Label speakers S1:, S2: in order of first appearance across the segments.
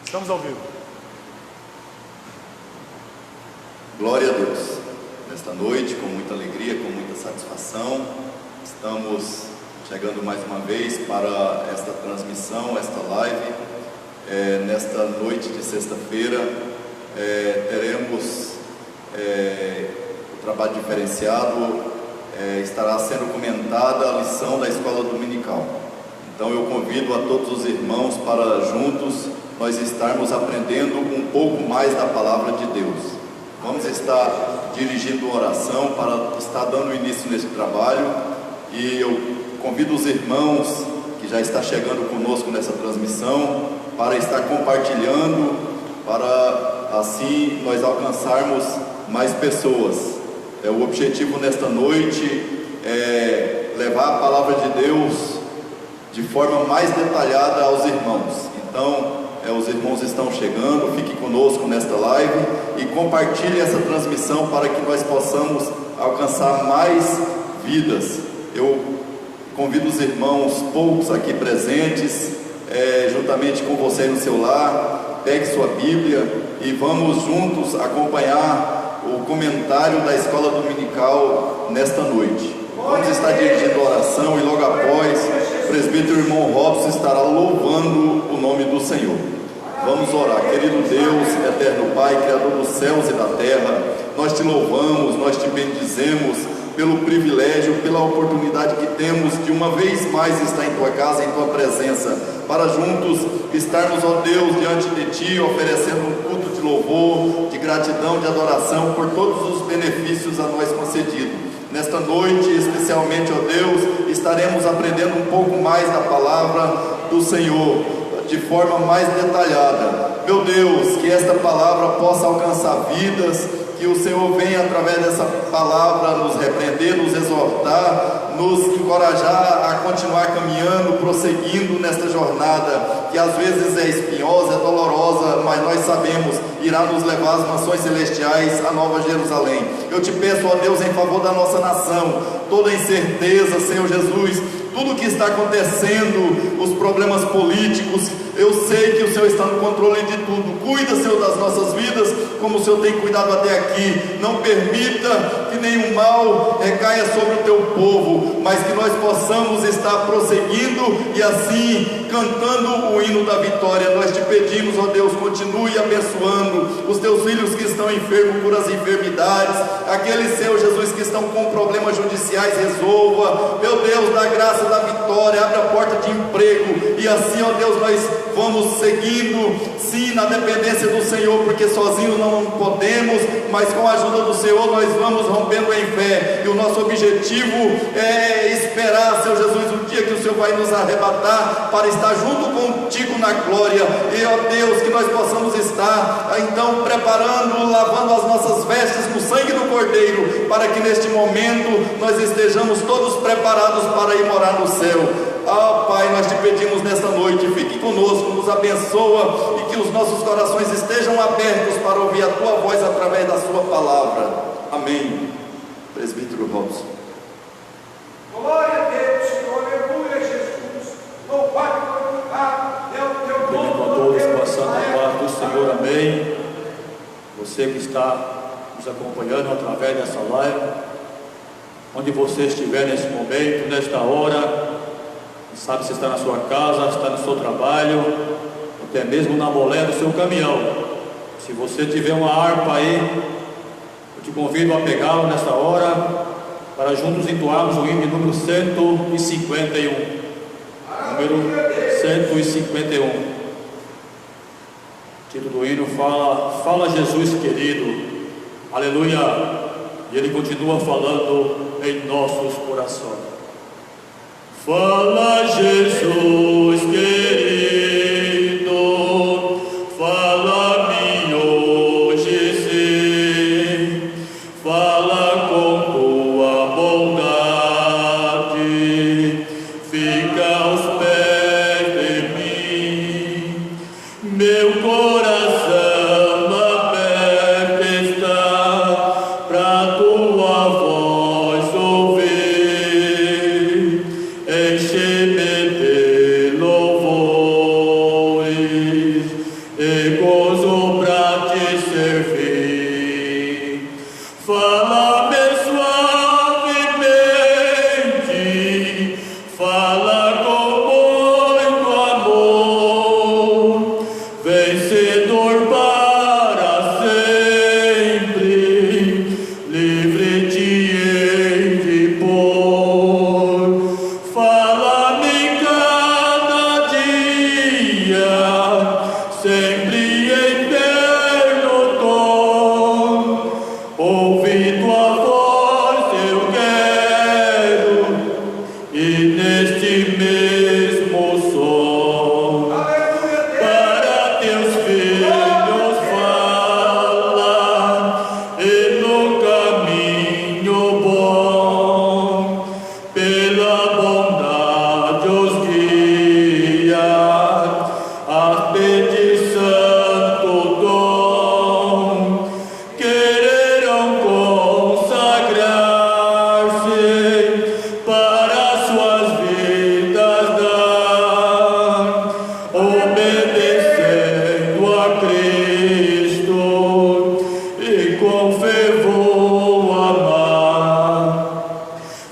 S1: Estamos ao vivo.
S2: Glória a Deus. Nesta noite, com muita alegria, com muita satisfação, estamos chegando mais uma vez para esta transmissão, esta live. Nesta noite de sexta-feira, teremos o trabalho diferenciado, estará sendo comentada a lição da escola dominical. Então eu convido a todos os irmãos para juntos nós estarmos aprendendo um pouco mais da palavra de Deus. Vamos estar dirigindo uma oração para estar dando início nesse trabalho, e eu convido os irmãos que já estão chegando conosco nessa transmissão para estar compartilhando, para assim nós alcançarmos mais pessoas. O objetivo nesta noite é levar a palavra de Deus de forma mais detalhada aos irmãos. Então, os irmãos estão chegando, fiquem conosco nesta live e compartilhem essa transmissão para que nós possamos alcançar mais vidas. Eu convido os irmãos, poucos aqui presentes, juntamente com você no seu lar, pegue sua Bíblia e vamos juntos acompanhar o comentário da escola dominical nesta noite. Vamos estar dirigindo a oração e logo após o presbítero irmão Robson estará louvando o nome do Senhor. Vamos orar. Querido Deus, eterno Pai, Criador dos céus e da terra, nós te louvamos, nós te bendizemos pelo privilégio, pela oportunidade que temos de uma vez mais estar em tua casa, em tua presença, para juntos estarmos, ó Deus, diante de ti, oferecendo um culto de louvor, de gratidão, de adoração por todos os benefícios a nós concedidos. Nesta noite, especialmente, ó Deus, estaremos aprendendo um pouco mais da palavra do Senhor, de forma mais detalhada. Meu Deus, que esta palavra possa alcançar vidas, que o Senhor venha através dessa palavra nos repreender, nos exortar, nos encorajar a continuar caminhando, prosseguindo nesta jornada, que às vezes é espinhosa, é dolorosa, mas nós sabemos, irá nos levar às mansões celestiais, à Nova Jerusalém. Eu te peço, ó Deus, em favor da nossa nação, toda incerteza, Senhor Jesus, tudo o que está acontecendo, os problemas políticos, eu sei que o Senhor está no controle de tudo. Cuida, Senhor, das nossas vidas, como o Senhor tem cuidado até aqui. Não permita que nenhum mal recaia sobre o teu povo, mas que nós possamos estar prosseguindo e assim cantando o hino da vitória. Nós te pedimos, ó Deus, continue abençoando os teus filhos que estão enfermos por as enfermidades, aqueles, Senhor Jesus, que estão com problemas judiciais, resolva. Meu Deus, dá graça da vitória, abre a porta de emprego, e assim, ó Deus, nós vamos seguindo, sim, na dependência do Senhor, porque sozinhos não podemos, mas com a ajuda do Senhor nós vamos rompendo em fé, e o nosso objetivo é esperar, Senhor Jesus, o dia que o Senhor vai nos arrebatar, para estar junto contigo na glória. E ó Deus, que nós possamos estar, então, preparando, lavando as nossas vestes no sangue do Cordeiro, para que neste momento nós estejamos todos preparados para ir morar no céu. Pai, nós te pedimos nesta noite, fique conosco, nos abençoa, e que os nossos corações estejam abertos para ouvir a tua voz através da sua palavra. Amém. Presbítero Robson.
S3: Glória a Deus, aleluia, Jesus. Louvado e glorificado é o teu nome.
S4: A todos com a santa paz do Senhor, amém. Você que está nos acompanhando através dessa live, onde você estiver nesse momento, nesta hora, sabe se está na sua casa, está no seu trabalho, até mesmo na boleia do seu caminhão. Se você tiver uma harpa aí, eu te convido a pegá-la nesta hora, para juntos entoarmos o hino de número 151. Número 151. O título do hino fala Jesus querido, aleluia. E ele continua falando em nossos corações. Fala Jesus querido, fala-me hoje sim, fala com tua bondade, fica aos pés de mim, meu coração aberto está pra tua voz ouvir. Enche-me de louvores e gozo pra te servir. Fala-me suavemente, fala com muito amor, vencedor para sempre, livre te hei de pôr. Fala-me cada dia, sempre eterno tom, ouvir tua voz eu quero, e neste mesmo som, para teus filhos fala, e no caminho bom, pela bondade os guia, a pedir santo dom, quererão consagrar-se para suas vidas dar, obedecendo a Cristo e com fervor amar.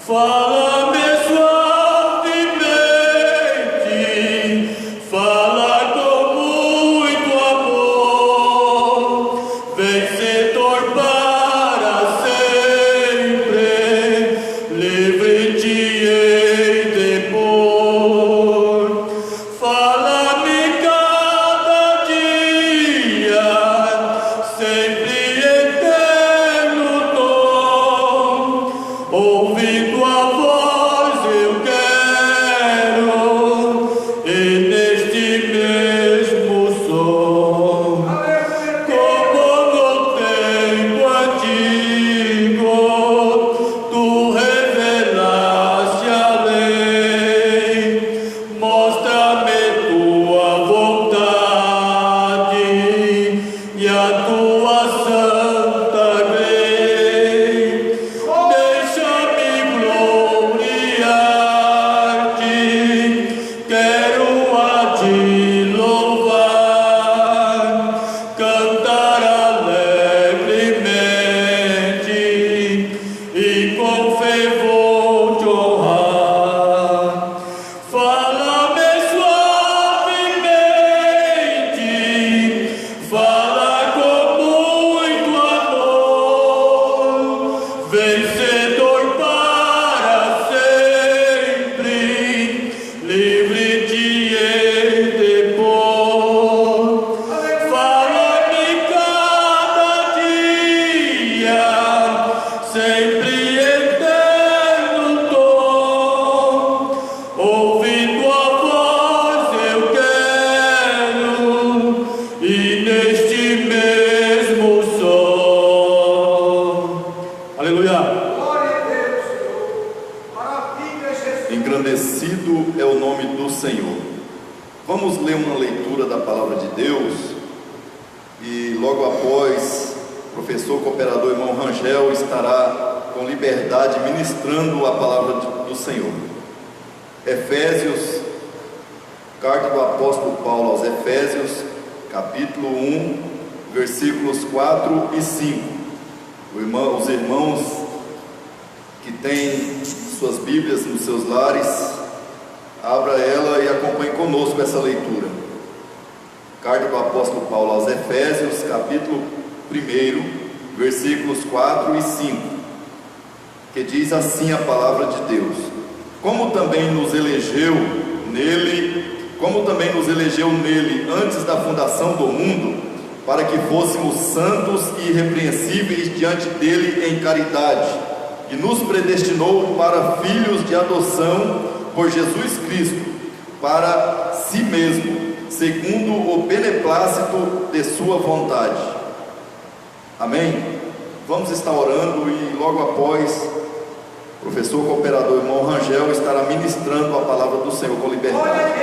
S4: Fala-me suavemente, fala com muito amor, vencedor para sempre, livre te hei de pôr. Fala-me cada dia, sempre eterno tom, ouvindo a voz eu quero, e neste mesmo som, como no tempo antigo, tu revelaste a lei, mostra-me tua vontade e a tua santa lei. Deixa-me gloriar-te, quero a ti louvar, cantar alegremente e com fervor te honrar. Fala-me suavemente, fala com muito amor, vencedor para sempre, livre te hei de pôr. Fala-me cada dia, sempre eterno tom, ouvindo a voz eu quero, e neste mesmo som. Aleluia.
S3: Glória a Deus, Senhor. Maravilha, Jesus.
S2: Engrandecido é o nome do Senhor. Vamos ler uma leitura da palavra de Deus e logo após o professor cooperador irmão Rangel estará com liberdade ministrando a palavra do Senhor. Efésios, carta do apóstolo Paulo aos Efésios, capítulo 1, versículos 4 e 5. Os irmãos que têm suas Bíblias nos seus lares, abra ela e acompanhe conosco essa leitura. Carta do apóstolo Paulo aos Efésios, capítulo 1, versículos 4 e 5, que diz assim a palavra de Deus: como também nos elegeu nele antes da fundação do mundo, para que fôssemos santos e irrepreensíveis diante dele em caridade, e nos predestinou para filhos de adoção por Jesus Cristo, para si mesmo, segundo o beneplácito de sua vontade. Amém? Vamos estar orando e logo após o professor cooperador irmão Rangel estará ministrando a palavra do Senhor com liberdade.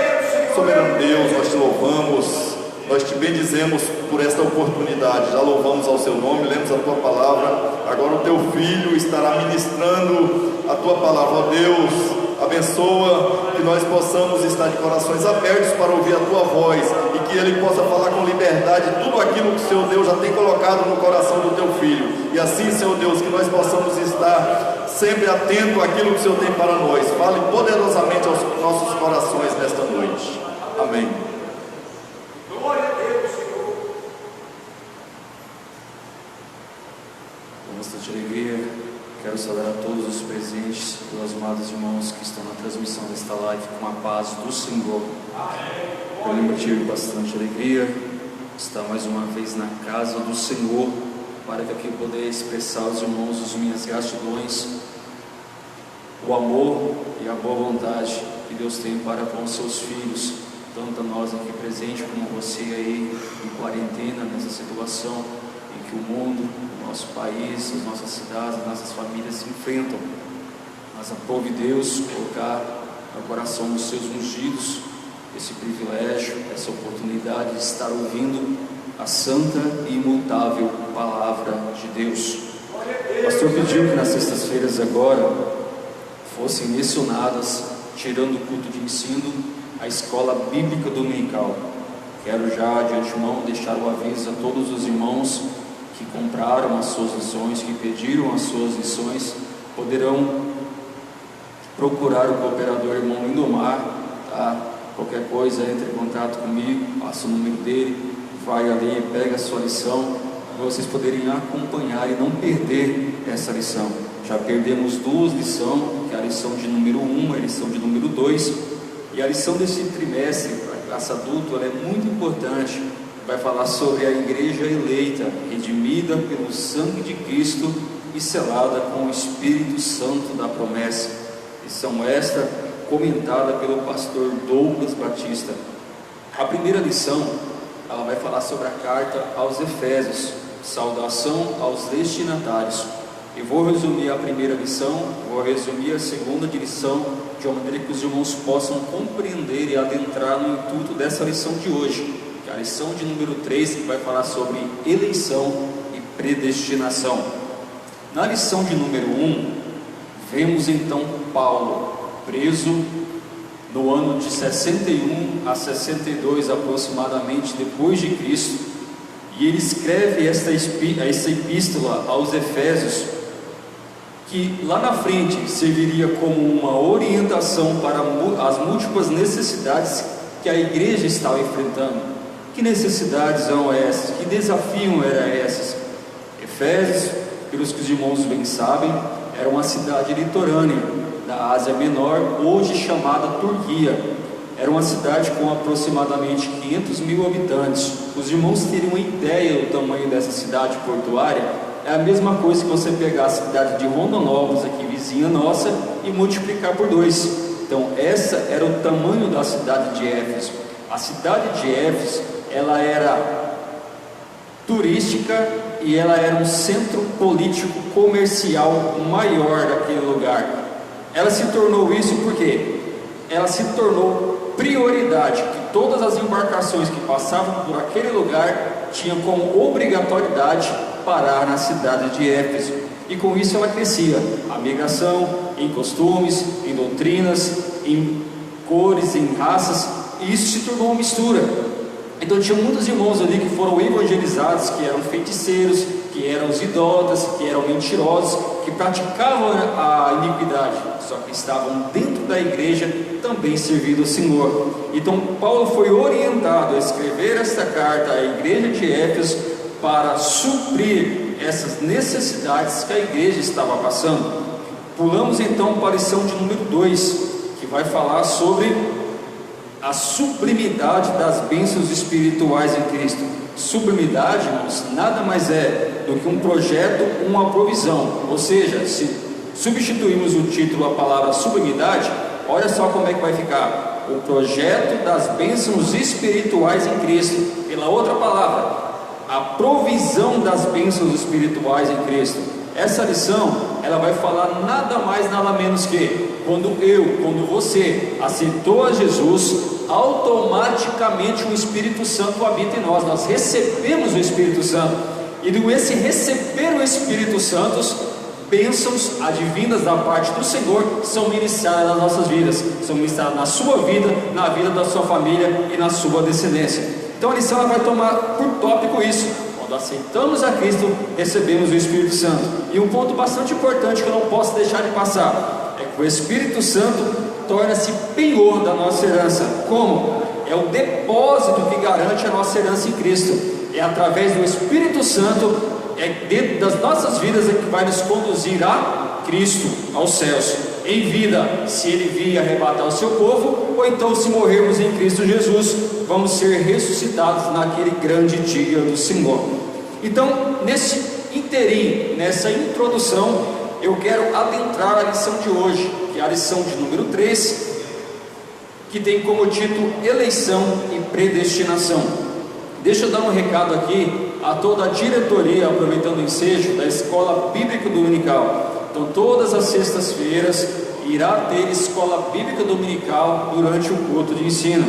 S2: Soberano Deus, nós te louvamos, nós te bendizemos por esta oportunidade, já louvamos ao seu nome, lemos a tua palavra, agora o teu filho estará ministrando a tua palavra. Ó Deus, abençoa que nós possamos estar de corações abertos para ouvir a tua voz e que ele possa falar com liberdade tudo aquilo que o Senhor Deus já tem colocado no coração do teu filho. E assim, Senhor Deus, que nós possamos estar sempre atento àquilo que o Senhor tem para nós. Fale poderosamente aos nossos corações nesta noite. Amém.
S3: Glória a Deus, Senhor.
S1: Com bastante alegria, quero saudar a todos os presentes, meus amados irmãos que estão na transmissão desta live, com a paz do Senhor. Eu me tive bastante alegria estar mais uma vez na casa do Senhor, para que aqui poder expressar aos irmãos as minhas gratidões, o amor e a boa vontade que Deus tem para com os seus filhos, tanto a nós aqui presentes como você aí em quarentena, nessa situação em que o mundo, o nosso país, as nossas cidades, as nossas famílias enfrentam. Mas aprove Deus colocar no coração dos seus ungidos esse privilégio, essa oportunidade de estar ouvindo a santa e imutável palavra de Deus. O pastor pediu que nas sextas-feiras agora fossem mencionadas, tirando o culto de ensino, a escola bíblica dominical. Quero já de antemão deixar o aviso a todos os irmãos que compraram as suas lições, que pediram as suas lições, poderão procurar o cooperador irmão Lindomar, tá? Qualquer coisa, entre em contato comigo, passa o número dele, vai ali, pega a sua lição, para vocês poderem acompanhar e não perder essa lição. Já perdemos duas lições, que é a lição de número 1 e a lição de número 2, e a lição desse trimestre, para a classe adulta, ela é muito importante, vai falar sobre a igreja eleita, redimida pelo sangue de Cristo e selada com o Espírito Santo da promessa. Lição esta comentada pelo pastor Douglas Batista. A primeira lição, ela vai falar sobre a carta aos Efésios, saudação aos destinatários. Eu vou resumir a primeira lição, vou resumir a segunda lição, de uma maneira que os irmãos possam compreender e adentrar no intuito dessa lição de hoje, que é a lição de número 3, que vai falar sobre eleição e predestinação. Na lição de número 1, vemos então Paulo preso no ano de 61 a 62 aproximadamente depois de Cristo, e ele escreve esta epístola aos Efésios, que lá na frente serviria como uma orientação para as múltiplas necessidades que a igreja estava enfrentando. Que necessidades eram essas? Que desafio eram esses? Efésios, pelos que os irmãos bem sabem, era uma cidade litorânea da Ásia Menor, hoje chamada Turquia. Era uma cidade com aproximadamente 500 mil habitantes. Os irmãos teriam uma ideia do tamanho dessa cidade portuária? É a mesma coisa que você pegar a cidade de Rondonópolis, aqui vizinha nossa, e multiplicar por 2. Então essa era o tamanho da cidade de Éfeso. A cidade de Éfeso, ela era turística e ela era um centro político comercial maior daquele lugar. Ela se tornou isso porque ela se tornou prioridade, que todas as embarcações que passavam por aquele lugar tinham como obrigatoriedade parar na cidade de Éfeso, e com isso ela crescia, a migração em costumes, em doutrinas, em cores, em raças, e isso se tornou uma mistura. Então tinha muitos irmãos ali que foram evangelizados, que eram feiticeiros, que eram os idólatras, que eram mentirosos, que praticavam a iniquidade, só que estavam dentro da igreja também servindo ao Senhor. Então Paulo foi orientado a escrever esta carta à igreja de Éfeso para suprir essas necessidades que a igreja estava passando. Pulamos então para a lição de número 2, que vai falar sobre a sublimidade das bênçãos espirituais em Cristo. Sublimidade, irmãos, nada mais é do que um projeto, uma provisão. Ou seja, se substituirmos o título, a palavra sublimidade, olha só como é que vai ficar: o projeto das bênçãos espirituais em Cristo. Pela outra palavra, a provisão das bênçãos espirituais em Cristo. Essa lição, ela vai falar nada mais, nada menos que quando você aceitou a Jesus, automaticamente o Espírito Santo habita em nós. Nós recebemos o Espírito Santo, e esse receber o Espírito Santo, bênçãos advindas da parte do Senhor são ministradas nas nossas vidas, são ministradas na sua vida, na vida da sua família e na sua descendência. Então a lição ela vai tomar por tópico isso: quando aceitamos a Cristo, recebemos o Espírito Santo. E um ponto bastante importante que eu não posso deixar de passar é que o Espírito Santo torna-se penhor da nossa herança. Como? É o depósito que garante a nossa herança em Cristo. É através do Espírito Santo, é dentro das nossas vidas é que vai nos conduzir a Cristo, aos céus, em vida, se Ele vir arrebatar o seu povo, ou então se morrermos em Cristo Jesus, vamos ser ressuscitados naquele grande dia do Senhor. Então, nesse interim, nessa introdução, eu quero adentrar a lição de hoje, que é a lição de número 3, que tem como título Eleição e Predestinação. Deixa eu dar um recado aqui a toda a diretoria, aproveitando o ensejo da Escola Bíblica Dominical. Então, todas as sextas-feiras irá ter Escola Bíblica Dominical durante o culto de ensino.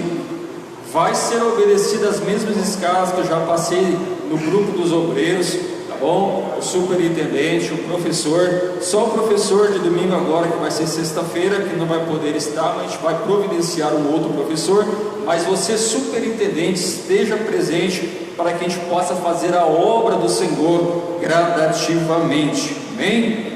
S1: Vai ser obedecida as mesmas escalas que eu já passei no grupo dos obreiros, tá bom? O superintendente, o professor, só o professor de domingo agora, que vai ser sexta-feira, que não vai poder estar, mas a gente vai providenciar um outro professor. Mas você, superintendente, esteja presente para que a gente possa fazer a obra do Senhor gradativamente. Amém?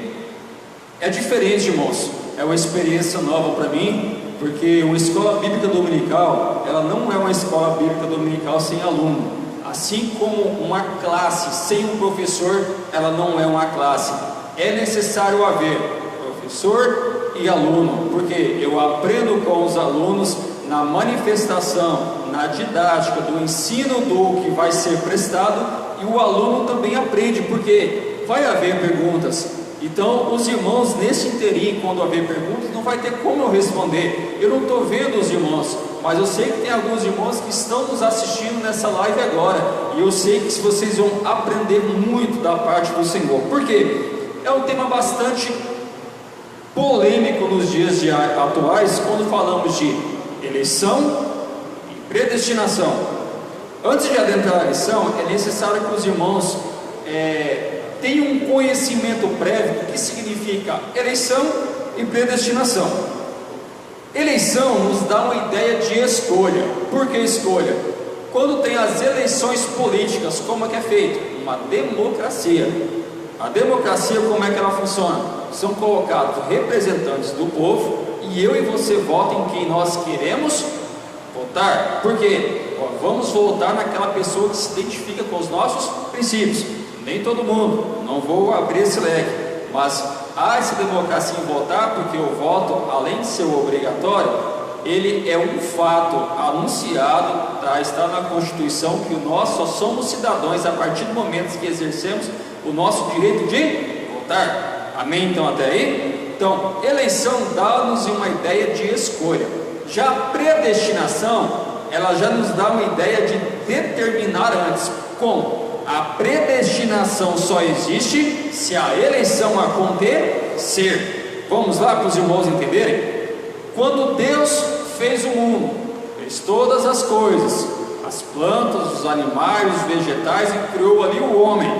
S1: É diferente, irmãos, é uma experiência nova para mim, porque uma escola bíblica dominical, ela não é uma escola bíblica dominical sem aluno. Assim como uma classe sem um professor, ela não é uma classe. É necessário haver professor e aluno, porque eu aprendo com os alunos na manifestação, na didática, do ensino do que vai ser prestado, e o aluno também aprende, porque vai haver perguntas. Então, os irmãos, nesse interim, quando haver perguntas, não vai ter como eu responder. Eu não estou vendo os irmãos, mas eu sei que tem alguns irmãos que estão nos assistindo nessa live agora, e eu sei que vocês vão aprender muito da parte do Senhor. Por quê? É um tema bastante polêmico nos dias atuais, quando falamos de eleição e predestinação. Antes de adentrar a lição, é necessário que os irmãos tenham um conhecimento prévio do que significa eleição e predestinação. Eleição nos dá uma ideia de escolha. Por que escolha? Quando tem as eleições políticas, como é que é feito? Uma democracia. A democracia, como é que ela funciona? São colocados representantes do povo, e eu e você votam em quem nós queremos votar. Por quê? Vamos votar naquela pessoa que se identifica com os nossos princípios. Nem todo mundo, não vou abrir esse leque, mas há essa democracia em votar, porque o voto, além de ser obrigatório, ele é um fato anunciado, tá? Está na Constituição, que nós só somos cidadãos a partir do momento que exercemos o nosso direito de votar. Amém? Então, até aí? Então, eleição dá-nos uma ideia de escolha. Já a predestinação, ela já nos dá uma ideia de determinar antes. Como? A predestinação só existe se a eleição acontecer. Vamos lá para os irmãos entenderem? Quando Deus fez o mundo, fez todas as coisas, as plantas, os animais, os vegetais, e criou ali o homem.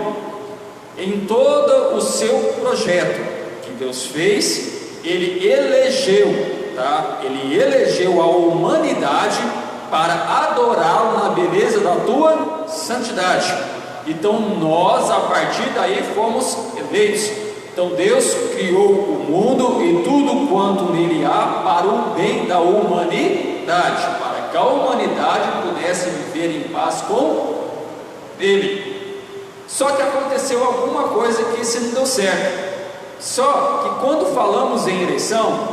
S1: Em todo o seu projeto que Deus fez, Ele elegeu, tá? Ele elegeu a humanidade para adorá-lo na beleza da tua santidade. Então nós, a partir daí, fomos eleitos. Então Deus criou o mundo e tudo quanto nele há para o bem da humanidade, para que a humanidade pudesse viver em paz com Ele. Só que aconteceu alguma coisa que isso não deu certo. Só que quando falamos em eleição,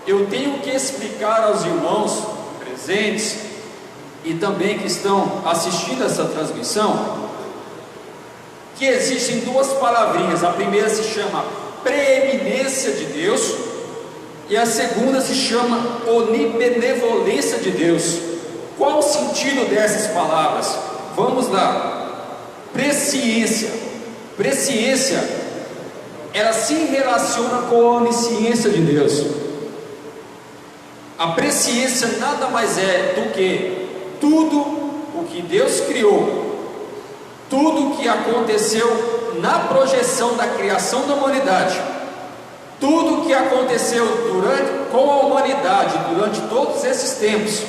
S1: eu tenho que explicar aos irmãos presentes e também que estão assistindo essa transmissão, que existem duas palavrinhas. A primeira se chama preeminência de Deus, e a segunda se chama onibenevolência de Deus. Qual o sentido dessas palavras? Vamos lá. Presciência. Presciência, ela se relaciona com a onisciência de Deus. A presciência nada mais é do que tudo o que Deus criou, tudo o que aconteceu na projeção da criação da humanidade, tudo o que aconteceu com a humanidade durante todos esses tempos,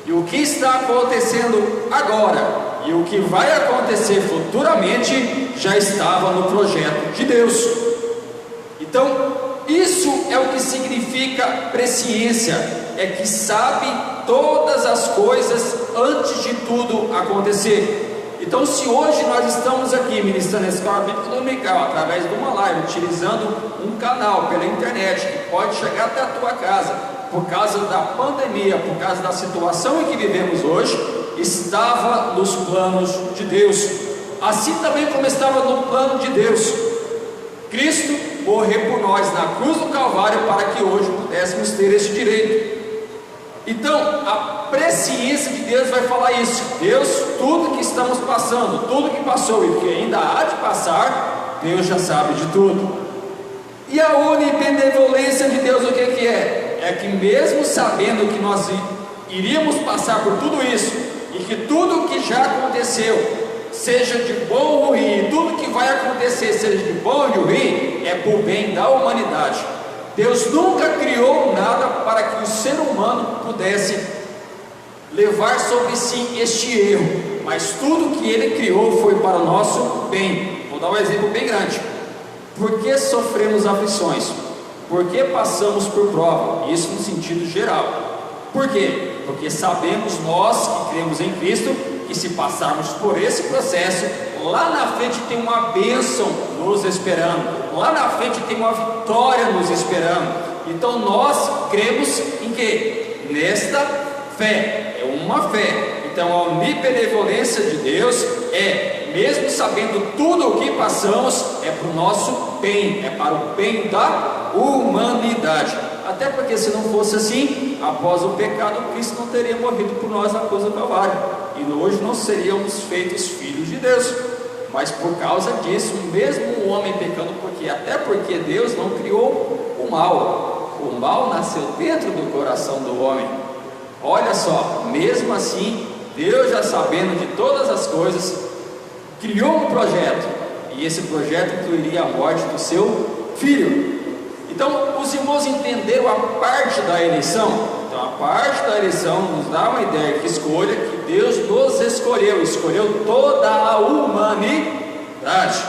S1: E o que está acontecendo agora e o que vai acontecer futuramente já estava no projeto de Deus. Então, isso é o que significa presciência, é que sabe todas as coisas antes de tudo acontecer. Então, se hoje nós estamos aqui ministrando a escola bíblica dominical através de uma live, utilizando um canal pela internet que pode chegar até a tua casa, por causa da pandemia, por causa da situação em que vivemos hoje, estava nos planos de Deus. Assim também como estava no plano de Deus, Cristo morreu por nós na cruz do Calvário para que hoje pudéssemos ter esse direito. Então, a presciência de Deus vai falar isso. Deus, tudo que estamos passando, tudo que passou e que ainda há de passar, Deus já sabe de tudo. E a onibenevolência de Deus, o que é? É que mesmo sabendo que nós iríamos passar por tudo isso, e que tudo que já aconteceu, seja de bom ou ruim, tudo que vai acontecer, seja de bom ou de ruim, é por bem da humanidade. Deus nunca criou nada para que o ser humano pudesse levar sobre si este erro, mas tudo que Ele criou foi para o nosso bem. Vou dar um exemplo bem grande. Por que sofremos aflições? Por que passamos por prova? Isso no sentido geral. Por quê? Porque sabemos nós que cremos em Cristo, que se passarmos por esse processo, lá na frente tem uma bênção nos esperando, lá na frente tem uma vitória nos esperando. Então nós cremos em quê? Nesta fé, é uma fé. Então a onibenevolência de Deus é, mesmo sabendo tudo o que passamos, é para o nosso bem, é para o bem da humanidade. Até porque se não fosse assim, após o pecado, Cristo não teria morrido por nós na cruz do Calvário, e hoje não seríamos feitos filhos de Deus. Mas por causa disso, mesmo o homem pecando, até porque Deus não criou o mal nasceu dentro do coração do homem. Olha só, mesmo assim, Deus, já sabendo de todas as coisas, criou um projeto, e esse projeto incluiria a morte do seu filho. Então, os irmãos entenderam a parte da eleição? Então, a parte da eleição nos dá uma ideia que escolha, que Deus nos escolheu toda a humanidade.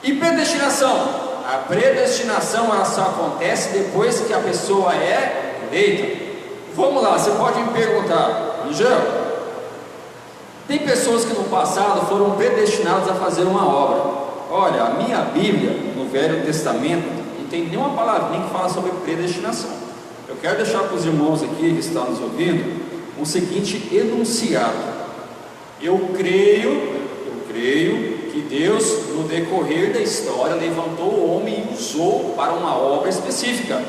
S1: E predestinação? A predestinação, ela só acontece depois que a pessoa é eleita. Vamos lá, você pode me perguntar, Angel, tem pessoas que no passado foram predestinadas a fazer uma obra. Olha, a minha Bíblia, no Velho Testamento, não tem nenhuma palavrinha que fala sobre predestinação. Eu quero deixar para os irmãos aqui que estão nos ouvindo o seguinte enunciado. Eu creio que Deus, no decorrer da história, levantou o homem e usou para uma obra específica.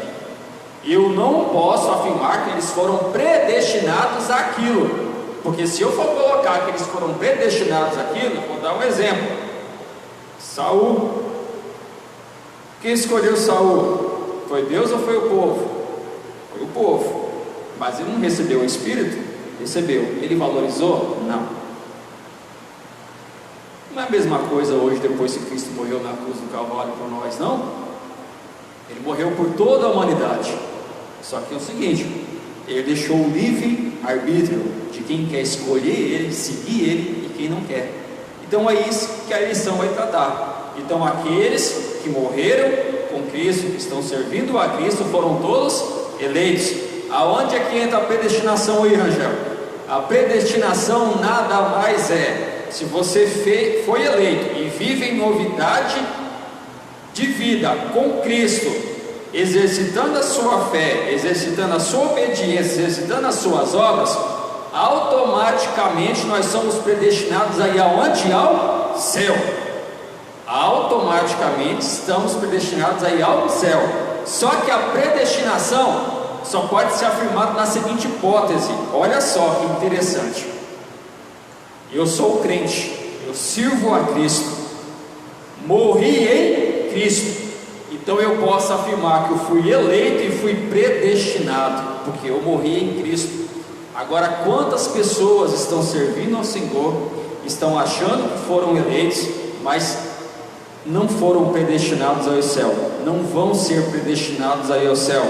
S1: Eu não posso afirmar que eles foram predestinados àquilo, porque se eu for colocar que eles foram predestinados àquilo, vou dar um exemplo. Saul, quem escolheu Saul? Foi Deus ou foi o povo? Foi o povo. Mas ele não recebeu o Espírito? Recebeu. Ele valorizou? Não. Não é a mesma coisa hoje, depois que Cristo morreu na cruz do Calvário por nós, não? Ele morreu por toda a humanidade. Só que é o seguinte, ele deixou o livre arbítrio de quem quer escolher ele, seguir ele e quem não quer. Então é isso que a eleição vai tratar. Então aqueles que morreram com Cristo, que estão servindo a Cristo, foram todos eleitos. Aonde é que entra a predestinação aí, Rangel? A predestinação nada mais é, se você foi eleito e vive em novidade de vida com Cristo, exercitando a sua fé, exercitando a sua obediência, exercitando as suas obras, automaticamente nós somos predestinados aí aonde? Ao céu. Automaticamente estamos predestinados aí ao céu. Só que a predestinação só pode ser afirmada na seguinte hipótese. Olha só que interessante. Eu sou crente, eu sirvo a Cristo, morri em Cristo, então eu posso afirmar que eu fui eleito e fui predestinado, porque eu morri em Cristo. Agora, quantas pessoas estão servindo ao Senhor, estão achando que foram eleitos, mas não foram predestinados ao céu, não vão ser predestinados aí ao céu?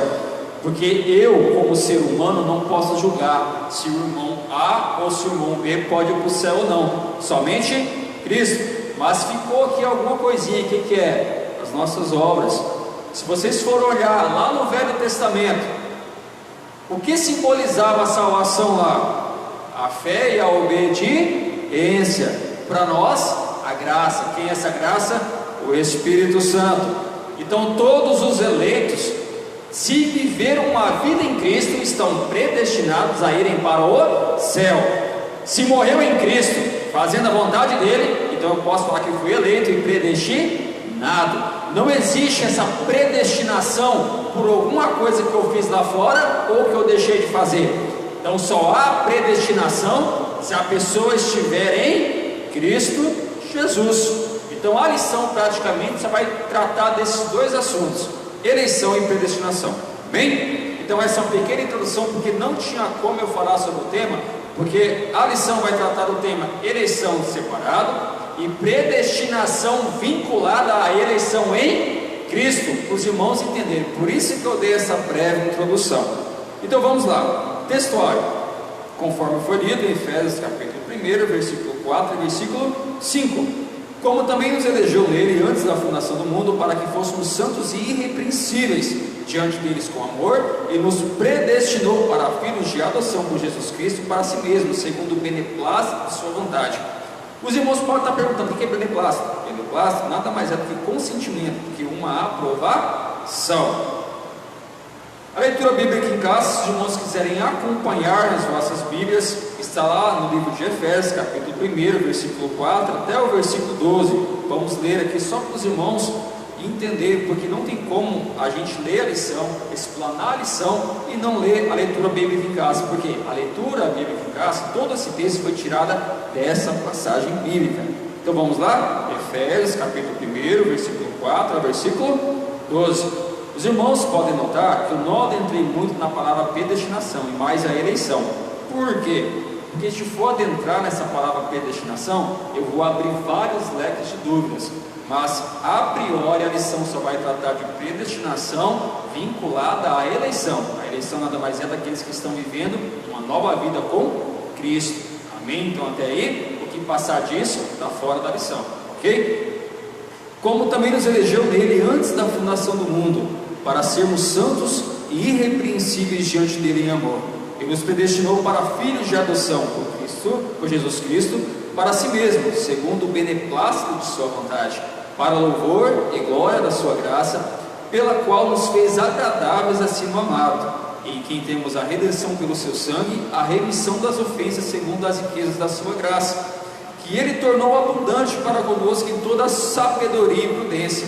S1: porque eu, como ser humano, não posso julgar se o irmão A ou se o irmão B pode ir para o céu ou não, somente Cristo. Mas ficou aqui alguma coisinha, o que é? As nossas obras. Se vocês forem olhar lá no Velho Testamento, o que simbolizava a salvação lá? A fé e a obediência. Para nós, a graça. Quem é essa graça? O Espírito Santo. Então todos os eleitos, se viveram uma vida em Cristo, estão predestinados a irem para o céu. Se morreu em Cristo, fazendo a vontade dele, então eu posso falar que fui eleito e predestinado. Não existe essa predestinação por alguma coisa que eu fiz lá fora ou que eu deixei de fazer. Então só há predestinação se a pessoa estiver em Cristo Jesus. Então a lição praticamente você vai tratar desses dois assuntos: eleição e predestinação. Bem? Então essa é uma pequena introdução, porque não tinha como eu falar sobre o tema, porque a lição vai tratar do tema eleição separado e predestinação vinculada à eleição em Cristo, para os irmãos entenderem. Por isso que eu dei essa breve introdução. Então vamos lá, textuário, conforme foi lido em Efésios capítulo 1, versículo 4 e versículo 5. Como também nos elegeu nele antes da fundação do mundo, para que fôssemos santos e irrepreensíveis diante deles com amor, e nos predestinou para filhos de adoção por Jesus Cristo para si mesmo, segundo o beneplácito de sua vontade. Os irmãos podem estar perguntando: o que é beneplácito? Beneplácito nada mais é do que consentimento, do que uma aprovação. A leitura bíblica em casa, se os irmãos quiserem acompanhar nas vossas Bíblias, está lá no livro de Efésios, capítulo 1, versículo 4 até o versículo 12. Vamos ler aqui só para os irmãos entender, porque não tem como a gente ler a lição, explanar a lição e não ler a leitura bíblica em casa, porque a leitura bíblica em casa, todo esse texto foi tirada dessa passagem bíblica. Então vamos lá, Efésios capítulo 1, versículo 4 ao versículo 12. Os irmãos podem notar que eu não adentrei muito na palavra predestinação e mais a eleição. Por quê? Porque se for adentrar nessa palavra predestinação, eu vou abrir vários leques de dúvidas. Mas a priori a lição só vai tratar de predestinação vinculada à eleição. A eleição nada mais é daqueles que estão vivendo uma nova vida com Cristo. Amém? Então até aí, o que passar disso está fora da lição, ok? Como também nos elegeu nele antes da fundação do mundo, para sermos santos e irrepreensíveis diante dele em amor. Ele nos predestinou para filhos de adoção por Jesus Cristo, para si mesmo, segundo o beneplácito de sua vontade, para louvor e glória da sua graça, pela qual nos fez agradáveis assim no amado, em quem temos a redenção pelo seu sangue, a remissão das ofensas segundo as riquezas da sua graça, que ele tornou abundante para conosco em toda sabedoria e prudência,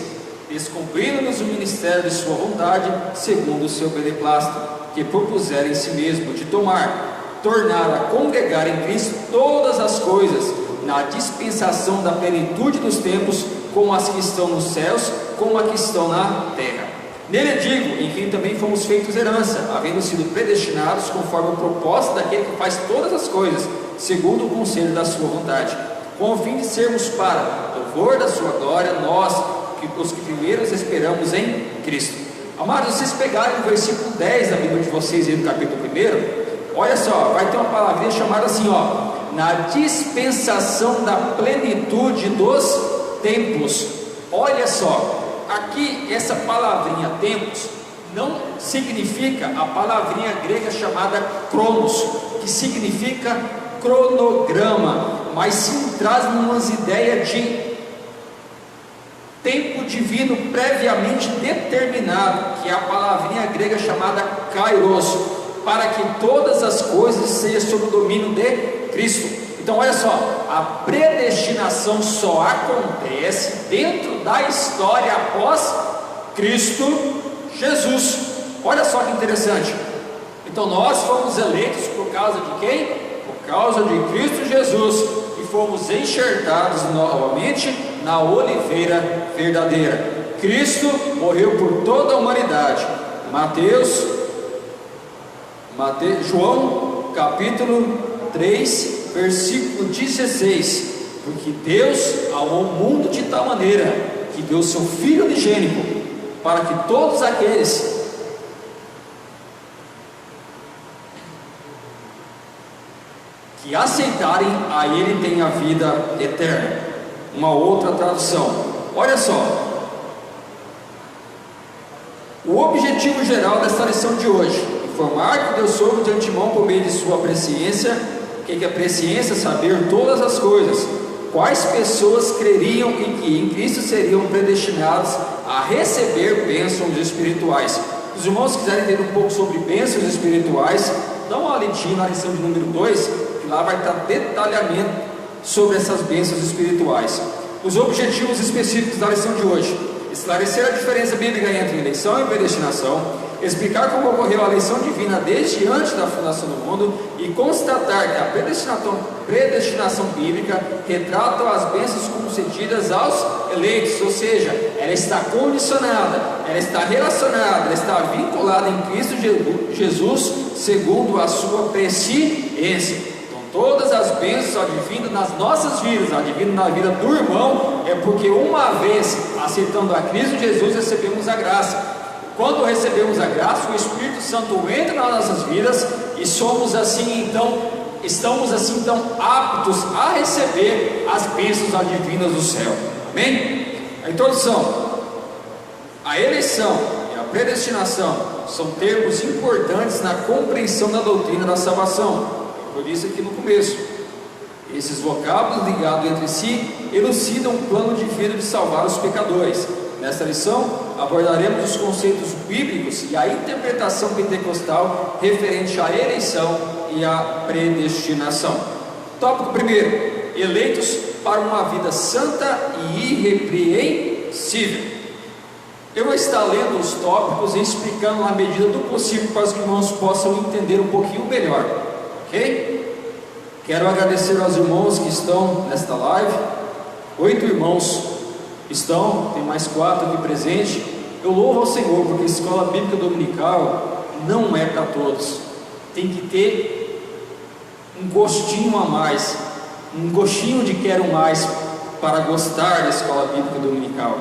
S1: descumprindo-nos o ministério de sua vontade, segundo o seu beneplácito, que propusera em si mesmo de tornar a congregar em Cristo todas as coisas, na dispensação da plenitude dos tempos, como as que estão nos céus, como as que estão na terra. Nele digo, em quem também fomos feitos herança, havendo sido predestinados conforme o propósito daquele que faz todas as coisas, segundo o conselho da sua vontade, com o fim de sermos para louvor da sua glória, nós, os que primeiros esperamos em Cristo. Amados, vocês pegarem o versículo 10 da Bíblia de vocês aí no capítulo 1, olha só, vai ter uma palavrinha chamada assim, ó, na dispensação da plenitude dos tempos. Olha só, aqui essa palavrinha tempos não significa a palavrinha grega chamada cronos, que significa cronograma, mas sim traz umas ideias de tempo divino previamente determinado, que é a palavrinha grega chamada kairos, para que todas as coisas sejam sob o domínio de Cristo. Então olha só, a predestinação só acontece dentro da história após Cristo Jesus. Olha só que interessante. Então nós fomos eleitos por causa de quem? Por causa de Cristo Jesus, e fomos enxertados novamente na oliveira verdadeira. Cristo morreu por toda a humanidade. João capítulo 3, versículo 16, porque Deus amou o mundo de tal maneira que deu seu Filho unigênito, para que todos aqueles que aceitarem a Ele têm a vida eterna. Uma outra tradução. Olha só. O objetivo geral desta lição de hoje: informar que Deus soube de antemão por meio de sua presciência. O que é presciência? Saber todas as coisas. Quais pessoas creriam e que em Cristo seriam predestinados a receber bênçãos espirituais. Os irmãos quiserem entender um pouco sobre bênçãos espirituais, dá uma olhadinha na lição de número 2, que lá vai estar detalhamento sobre essas bênçãos espirituais. Os objetivos específicos da lição de hoje: esclarecer a diferença bíblica entre eleição e predestinação, explicar como ocorreu a eleição divina desde antes da fundação do mundo e constatar que a predestinação bíblica retrata as bênçãos concedidas aos eleitos, ou seja, ela está condicionada, ela está relacionada, ela está vinculada em Cristo Jesus segundo a sua presciência. Todas as bênçãos advindo nas nossas vidas, advindo na vida do irmão, é porque uma vez aceitando a Cristo Jesus recebemos a graça. Quando recebemos a graça, o Espírito Santo entra nas nossas vidas e estamos assim então aptos a receber as bênçãos advindas do céu. Amém? A introdução: a eleição e a predestinação são termos importantes na compreensão da doutrina da salvação. Eu disse aqui no começo, esses vocábulos ligados entre si elucidam o plano divino de salvar os pecadores. Nesta lição abordaremos os conceitos bíblicos e a interpretação pentecostal referente à eleição e à predestinação. Tópico primeiro: eleitos para uma vida santa e irrepreensível. Eu vou estar lendo os tópicos e explicando na medida do possível para que os irmãos possam entender um pouquinho melhor. Ok? Quero agradecer aos irmãos que estão nesta live. 8 irmãos estão, tem mais 4 aqui presentes. Eu louvo ao Senhor, porque a escola bíblica dominical não é para todos. Tem que ter um gostinho a mais, um gostinho de quero mais para gostar da escola bíblica dominical.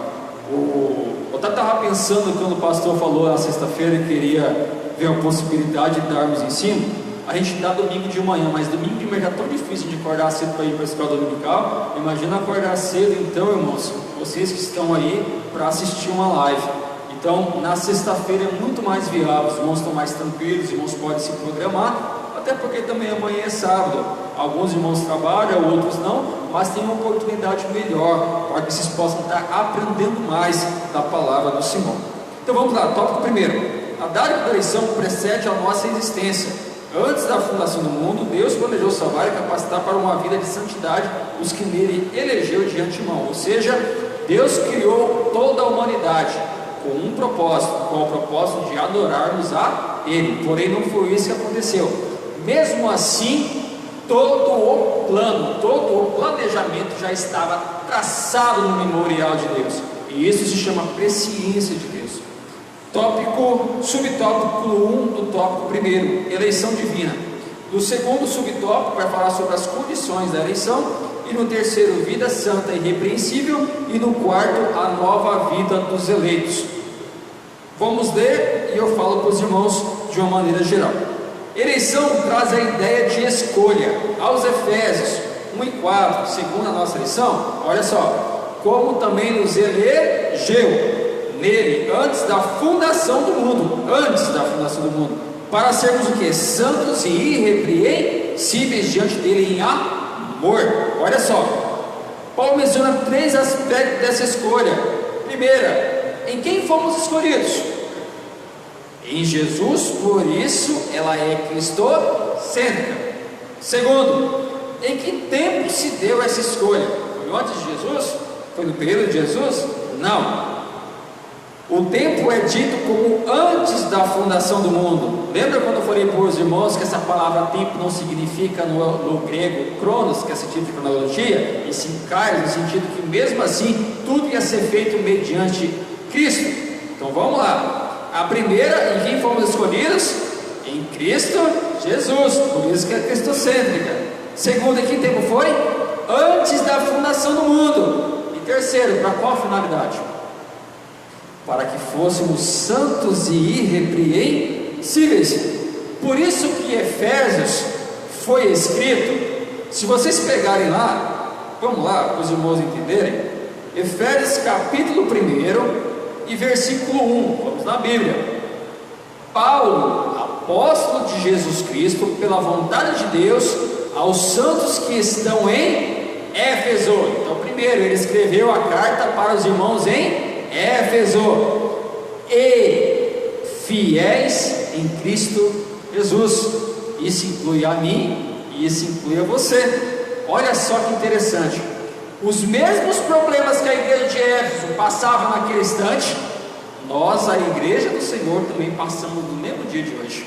S1: Eu estava pensando quando o pastor falou na sexta-feira que queria ver a possibilidade de darmos ensino. A gente dá domingo de manhã, mas domingo de manhã é tão difícil de acordar cedo para ir para a escola dominical. Imagina acordar cedo, então, irmãos, vocês que estão aí para assistir uma live. Então, na sexta-feira é muito mais viável, os irmãos estão mais tranquilos, os irmãos podem se programar, até porque também amanhã é sábado. Alguns irmãos trabalham, outros não, mas tem uma oportunidade melhor para que vocês possam estar aprendendo mais da palavra do Senhor. Então vamos lá, tópico primeiro: a dádiva da eleição precede a nossa existência. Antes da fundação do mundo, Deus planejou salvar e capacitar para uma vida de santidade os que nele elegeu de antemão. Ou seja, Deus criou toda a humanidade com um propósito, qual o propósito de adorarmos a Ele. Porém, não foi isso que aconteceu. Mesmo assim, todo o plano, todo o planejamento já estava traçado no memorial de Deus. E isso se chama presciência de Deus. Subtópico 1 do tópico primeiro: eleição divina. No segundo subtópico vai falar sobre as condições da eleição, e no terceiro, vida santa e irrepreensível, e no quarto, a nova vida dos eleitos. Vamos ler e eu falo para os irmãos de uma maneira geral. Eleição traz a ideia de escolha. Aos Efésios 1 e 4, segundo a nossa lição, olha só: como também nos elegeu nele antes da fundação do mundo, para sermos o que? Santos e irrepreensíveis diante dele em amor. Olha só, Paulo menciona 3 aspectos dessa escolha. Primeira, em quem fomos escolhidos? Em Jesus, por isso ela é cristocêntrica. Segundo, em que tempo se deu essa escolha? Foi antes de Jesus? Foi no período de Jesus? Não. O tempo é dito como antes da fundação do mundo. Lembra quando eu falei para os irmãos que essa palavra tempo não significa no grego cronos, que é sentido de cronologia, e sim kairos, no sentido que mesmo assim tudo ia ser feito mediante Cristo. Então vamos lá. A primeira, em quem fomos escolhidos? Em Cristo Jesus, por isso que é cristocêntrica. Segunda, em que tempo foi? Antes da fundação do mundo. E terceiro, para qual finalidade? Para que fôssemos santos e irrepreensíveis. Por isso que Efésios foi escrito se vocês pegarem lá, vamos lá, para os irmãos entenderem, Efésios capítulo 1 e versículo 1, vamos na Bíblia. Paulo, apóstolo de Jesus Cristo, pela vontade de Deus, aos santos que estão em Éfeso. Então, primeiro, ele escreveu a carta para os irmãos em Éfeso, e fiéis em Cristo Jesus. Isso inclui a mim e isso inclui a você. Olha só que interessante, os mesmos problemas que a igreja de Éfeso passava naquele instante, nós, a igreja do Senhor, também passamos no mesmo dia de hoje.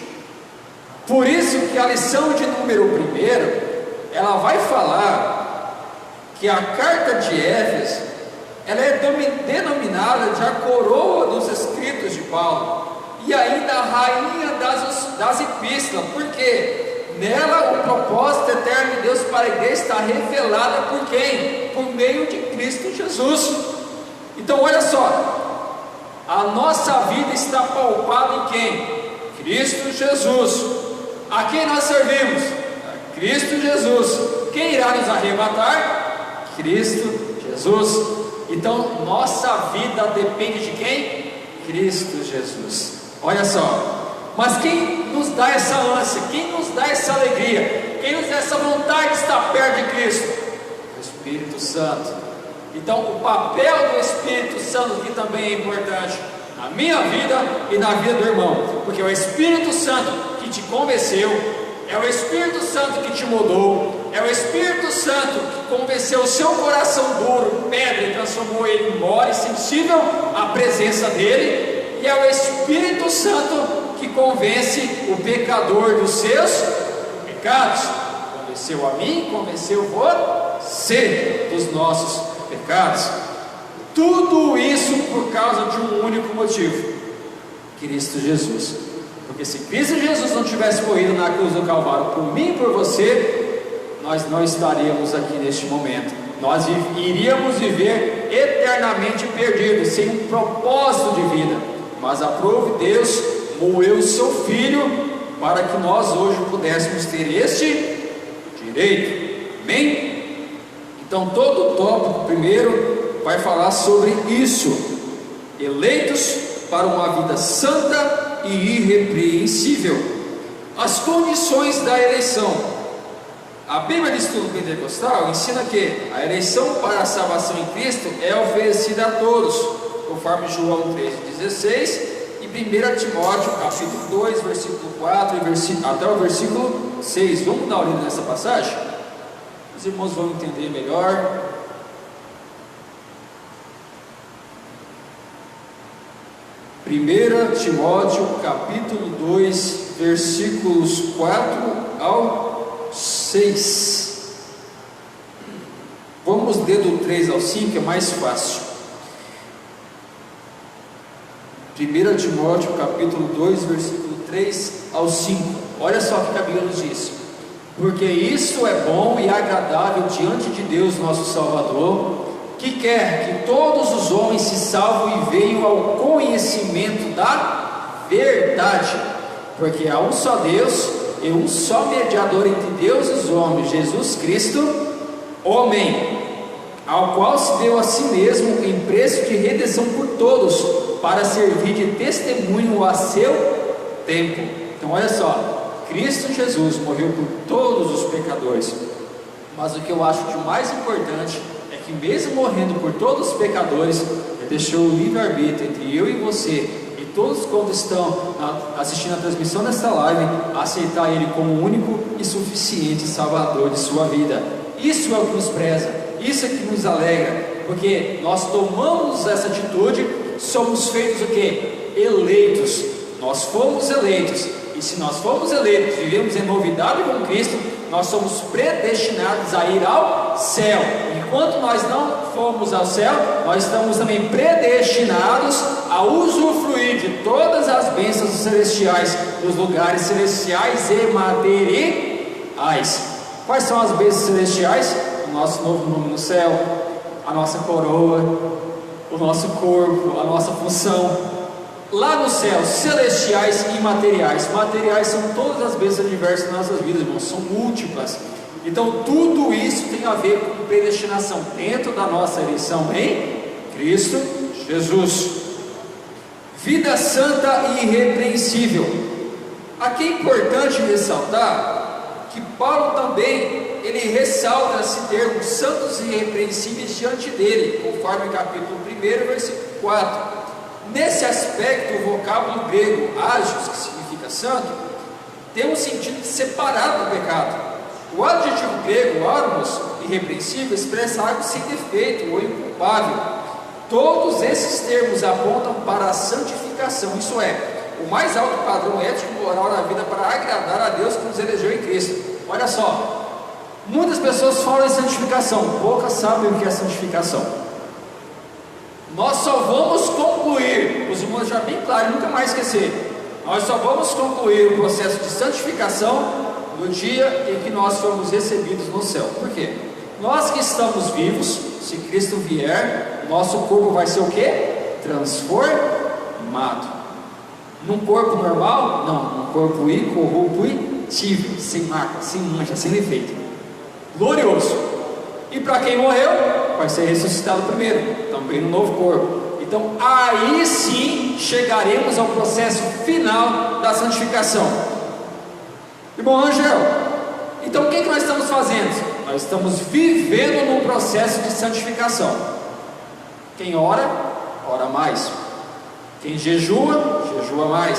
S1: Por isso que a lição de número 1, ela vai falar que a carta de Éfeso, ela é denominada de a coroa dos escritos de Paulo, e ainda a rainha das epístolas, porque nela o propósito eterno de Deus para a igreja está revelado por quem? Por meio de Cristo Jesus. Então olha só, a nossa vida está pautada em quem? Cristo Jesus. A quem nós servimos? A Cristo Jesus. Quem irá nos arrebatar? Cristo Jesus. Então nossa vida depende de quem? Cristo Jesus. Olha só, mas quem nos dá essa ânsia? Quem nos dá essa alegria? Quem nos dá essa vontade de estar perto de Cristo? O Espírito Santo. Então o papel do Espírito Santo aqui também é importante na minha vida e na vida do irmão, porque é o Espírito Santo que te convenceu, é o Espírito Santo que te mudou, é o Espírito Santo que convenceu o seu coração duro, pedra, e transformou ele em mole e sensível à presença dele, e é o Espírito Santo que convence o pecador dos seus pecados. Convenceu a mim, convenceu você dos nossos pecados. Tudo isso por causa de um único motivo: Cristo Jesus. Porque se Cristo Jesus não tivesse morrido na cruz do Calvário por mim e por você, nós não estaríamos aqui neste momento. Nós iríamos viver eternamente perdidos, sem um propósito de vida. Mas aprove Deus, moeu o seu Filho, para que nós hoje pudéssemos ter este direito. Amém? Então todo o tópico primeiro vai falar sobre isso: eleitos para uma vida santa e irrepreensível. As condições da eleição. A Bíblia de Estudo Pentecostal ensina que a eleição para a salvação em Cristo é oferecida a todos, conforme João 3,16 e 1 Timóteo capítulo 2, versículo 4 até o versículo 6. Vamos dar uma olhada nessa passagem? Os irmãos vão entender melhor. 1 Timóteo capítulo 2, versículos 4 ao 6. Vamos ler do 3 ao 5, é mais fácil. 1 Timóteo capítulo 2, versículo 3 ao 5. Olha só o que a Bíblia nos diz: porque isso é bom e agradável diante de Deus nosso Salvador, que quer que todos os homens se salvem e venham ao conhecimento da verdade, porque há um só Deus e um só mediador entre Deus e os homens, Jesus Cristo, homem, ao qual se deu a si mesmo em preço de redenção por todos, para servir de testemunho a seu tempo. Então olha só, Cristo Jesus morreu por todos os pecadores, mas o que eu acho de mais importante é que mesmo morrendo por todos os pecadores, ele deixou o livre-arbítrio entre eu e você, e todos quantos estão assistindo a transmissão desta live, aceitar Ele como o único e suficiente Salvador de sua vida. Isso é o que nos preza, isso é que nos alegra, porque nós tomamos essa atitude, somos feitos o quê? Eleitos. Nós fomos eleitos, e se nós fomos eleitos, vivemos em novidade com Cristo, nós somos predestinados a ir ao céu. Enquanto nós não fomos ao céu, nós estamos também predestinados a usufruir de todas as bênçãos celestiais, dos lugares celestiais e materiais. Quais são as bênçãos celestiais? O nosso novo nome no céu, a nossa coroa, o nosso corpo, a nossa função. Lá no céu, celestiais e materiais. Materiais são todas as bênçãos diversas nas nossas vidas, irmãos, são múltiplas. Então tudo isso tem a ver com predestinação dentro da nossa eleição em Cristo Jesus. Vida santa e irrepreensível. Aqui é importante ressaltar que Paulo também, ele ressalta esse termo, santos e irrepreensíveis, diante dele, conforme o capítulo 1, versículo 4. Nesse aspecto, o vocábulo grego ágios, que significa santo, tem um sentido de separado do pecado. O adjetivo grego armos, irrepreensível, expressa algo sem defeito ou inculpável. Todos esses termos apontam para a santificação, isso é, o mais alto padrão ético e moral na vida para agradar a Deus que nos elegeu em Cristo. Olha só, muitas pessoas falam em santificação, poucas sabem o que é santificação. Nós só vamos concluir, os irmãos já bem claro, nunca mais esquecer, nós só vamos concluir o processo de santificação no dia em que nós formos recebidos no céu. Por quê? Nós que estamos vivos, se Cristo vier, nosso corpo vai ser o quê? Transformado. Num corpo normal? Não, num corpo incorruptível, sem marca, sem mancha, sem defeito, glorioso. E para quem morreu, vai ser ressuscitado primeiro, também no novo corpo. Então aí sim chegaremos ao processo final da santificação. Irmão Angel, então o que nós estamos fazendo? Nós estamos vivendo num processo de santificação. Quem ora, ora mais. Quem jejua, jejua mais.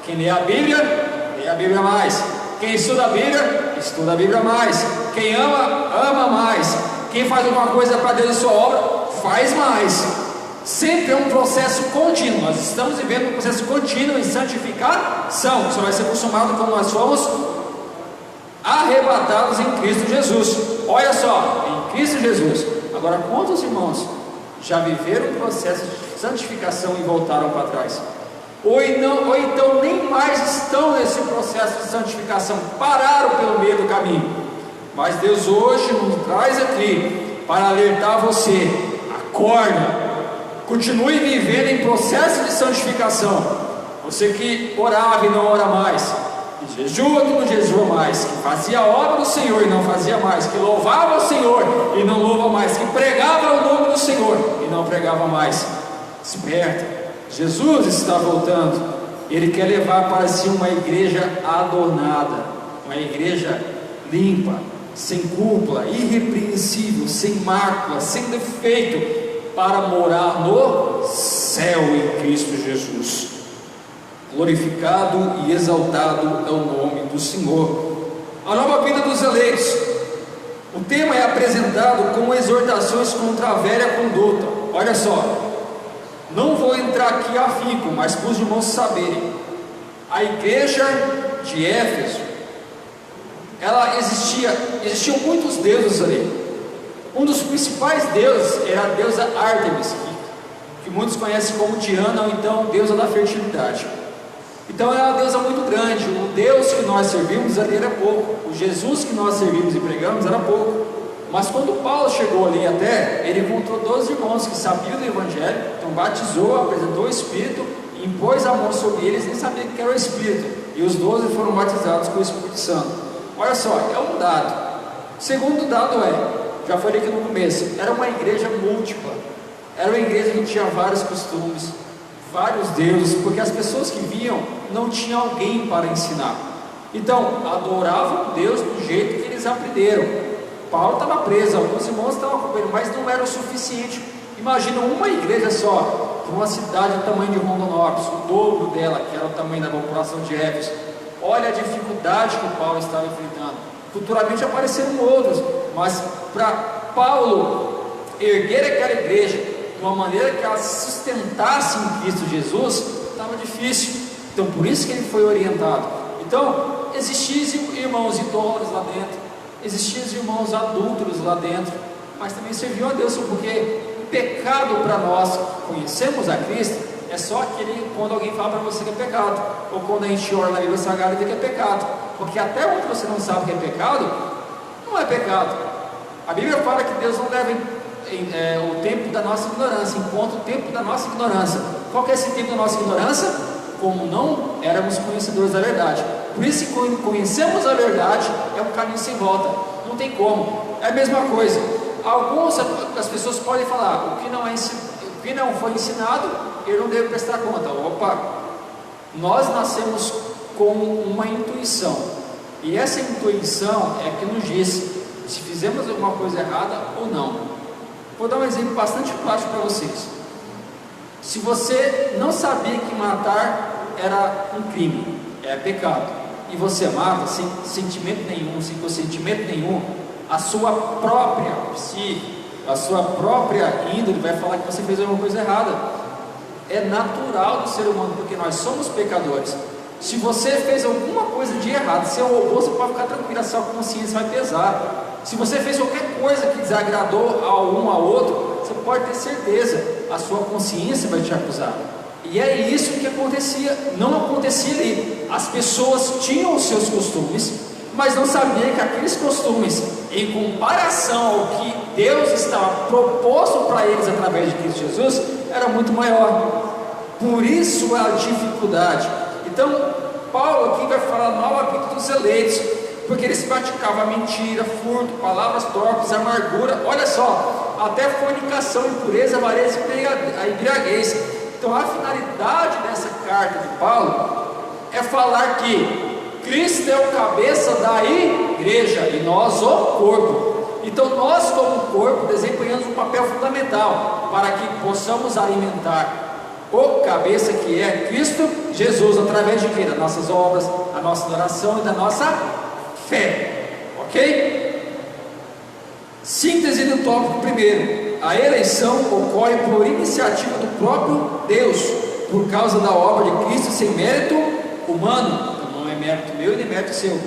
S1: Quem lê a Bíblia mais. Quem estuda a Bíblia, estuda a Bíblia mais. Quem ama, ama mais. Quem faz alguma coisa para Deus em sua obra, faz mais. Sempre é um processo contínuo. Nós estamos vivendo um processo contínuo em santificação. Isso vai ser consumado quando nós fomos arrebatados em Cristo Jesus. Olha só, em Cristo Jesus. Agora, quantos irmãos já viveram o processo de santificação e voltaram para trás? Ou então nem mais estão nesse processo de santificação, pararam pelo meio do caminho. Mas Deus hoje nos traz aqui para alertar você: acorda, continue vivendo em processo de santificação. Você que orava e não ora mais, que jejua que não jejua mais, que fazia a obra do Senhor e não fazia mais, que louvava o Senhor e não louva mais, que pregava o nome do Senhor e não pregava mais. Desperta, Jesus está voltando. Ele quer levar para si uma igreja adornada, uma igreja limpa, sem culpa, irrepreensível, sem mácula, sem defeito, para morar no céu em Cristo Jesus. Glorificado e exaltado é o nome do Senhor. A nova vida dos eleitos. O tema é apresentado como exortações contra a velha conduta. Olha só, não vou entrar aqui a fico, mas para os irmãos saberem, a igreja de Éfeso, existiam muitos deuses ali. Um dos principais deuses era a deusa Ártemis, que muitos conhecem como Diana, ou então deusa da fertilidade. Então era uma deusa muito grande. O Deus que nós servimos ali era pouco, o Jesus que nós servimos e pregamos era pouco. Mas quando Paulo chegou ali até, ele encontrou 12 irmãos que sabiam do Evangelho, então batizou, apresentou o Espírito, impôs a mão sobre eles, nem sabia que era o Espírito, e os 12 foram batizados com o Espírito Santo. Olha só, é um dado. O segundo dado já falei aqui no começo, era uma igreja múltipla, era uma igreja que tinha vários costumes, vários deuses, porque as pessoas que vinham não tinham alguém para ensinar, então adoravam Deus do jeito que eles aprenderam. Paulo estava preso, alguns irmãos estavam acompanhando, mas não era o suficiente. Imagina uma igreja só, para uma cidade do tamanho de Rondonópolis, o dobro dela, que era o tamanho da população de Éfeso. Olha a dificuldade que Paulo estava enfrentando. Futuramente apareceram outros, mas para Paulo erguer aquela igreja de uma maneira que ela se sustentasse em Cristo Jesus, estava difícil. Então por isso que ele foi orientado. Então existiam irmãos idólatras lá dentro, existiam irmãos adúlteros lá dentro, mas também serviam a Deus, porque o pecado para nós que conhecemos a Cristo é só aquele quando alguém fala para você que é pecado, ou quando a gente ora na Bíblia Sagrada e vê que é pecado, porque até onde você não sabe que é pecado, não é pecado. A Bíblia fala que Deus não leva o tempo da nossa ignorância, enquanto o tempo da nossa ignorância. Qual que é esse tempo da nossa ignorância? Como não éramos conhecedores da verdade. Por isso que quando conhecemos a verdade, é um caminho sem volta. Não tem como. É a mesma coisa. As pessoas podem falar, o que não foi ensinado, eu não devo prestar conta. Opa, nós nascemos com uma intuição, e essa intuição é que nos diz se fizemos alguma coisa errada ou não. Vou dar um exemplo bastante prático para vocês. Se você não sabia que matar era um crime, é pecado, e você mata sem sentimento nenhum, sem consentimento nenhum, a sua própria psique, a sua própria índole vai falar que você fez alguma coisa errada. É natural do ser humano, porque nós somos pecadores. Se você fez alguma coisa de errado, se roubou, você pode ficar tranquilo, a sua consciência vai pesar. Se você fez qualquer coisa que desagradou a um ao outro, você pode ter certeza, a sua consciência vai te acusar. E é isso que acontecia, não acontecia ali. As pessoas tinham os seus costumes, mas não sabiam que aqueles costumes, em comparação ao que Deus estava proposto para eles através de Cristo Jesus, era muito maior. Por isso a dificuldade. Então, Paulo aqui vai falar mal a vida dos eleitos, porque eles praticavam a mentira, furto, palavras torpes, amargura, olha só, até fornicação, impureza, avareza e embriaguez. Então a finalidade dessa carta de Paulo é falar que Cristo é o cabeça da igreja e nós o corpo. Então nós como corpo desempenhamos um papel fundamental para que possamos alimentar o cabeça que é Cristo Jesus, através de quê? Das nossas obras, da nossa adoração e da nossa fé, ok? Síntese do tópico primeiro: a eleição ocorre por iniciativa do próprio Deus, por causa da obra de Cristo, sem mérito humano. Então não é mérito meu e nem mérito seu.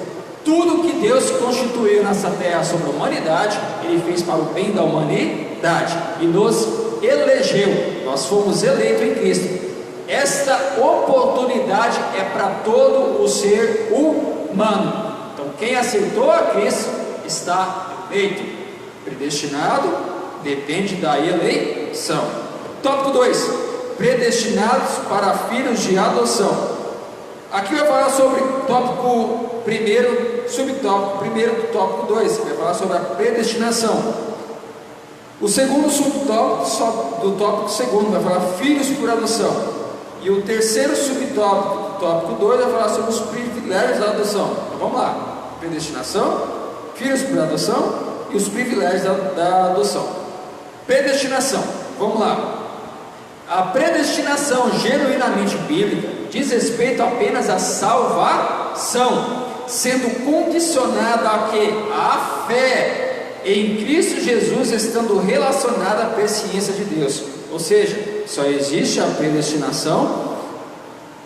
S1: Tudo que Deus constituiu nessa terra sobre a humanidade, Ele fez para o bem da humanidade e nos elegeu. Nós fomos eleitos em Cristo. Esta oportunidade é para todo o ser humano. Então quem aceitou a Cristo está eleito. Predestinado depende da eleição. Tópico 2: predestinados para filhos de adoção. Aqui vai falar sobre tópico primeiro, subtópico primeiro do tópico 2, vai falar sobre a predestinação. O segundo subtópico do tópico segundo vai falar filhos por adoção. E o terceiro subtópico do tópico 2 vai falar sobre os privilégios da adoção. Então vamos lá: predestinação, filhos por adoção e os privilégios da adoção. Predestinação, vamos lá. A predestinação genuinamente bíblica diz respeito apenas à salvação, sendo condicionada a quê? A fé em Cristo Jesus, estando relacionada à presciência de Deus. Ou seja, só existe a predestinação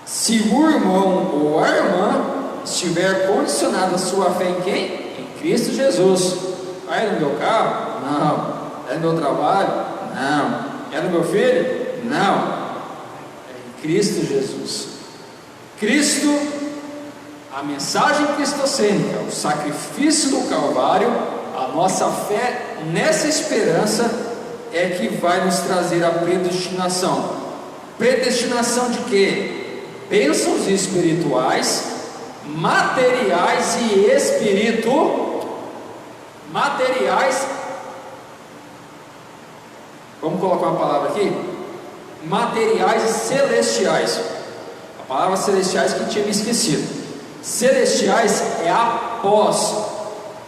S1: se o irmão ou a irmã estiver condicionada a sua fé em quem? Em Cristo Jesus. Ah, é no meu carro? Não. É no meu trabalho? Não. É no meu filho? Não. É em Cristo Jesus. Cristo, a mensagem cristocêntrica, o sacrifício do Calvário, a nossa fé nessa esperança é que vai nos trazer a predestinação. Predestinação de quê? Bênçãos espirituais, materiais e materiais. Vamos colocar uma palavra aqui: materiais e celestiais. A palavra celestiais que tinha me esquecido. Celestiais é após.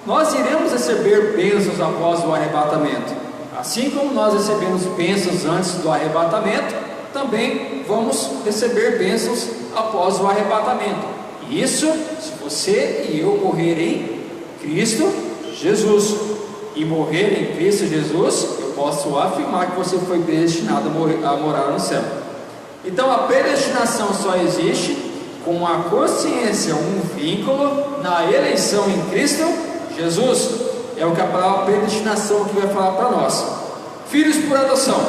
S1: Nós iremos receber bênçãos após o arrebatamento. Assim como nós recebemos bênçãos antes do arrebatamento, também vamos receber bênçãos após o arrebatamento. Isso se você e eu morrer em Cristo Jesus. E morrer em Cristo Jesus, eu posso afirmar que você foi predestinado a morar no céu. Então a predestinação só existe com a consciência, um vínculo na eleição em Cristo Jesus. É o que a palavra predestinação que vai falar para nós. Filhos por adoção.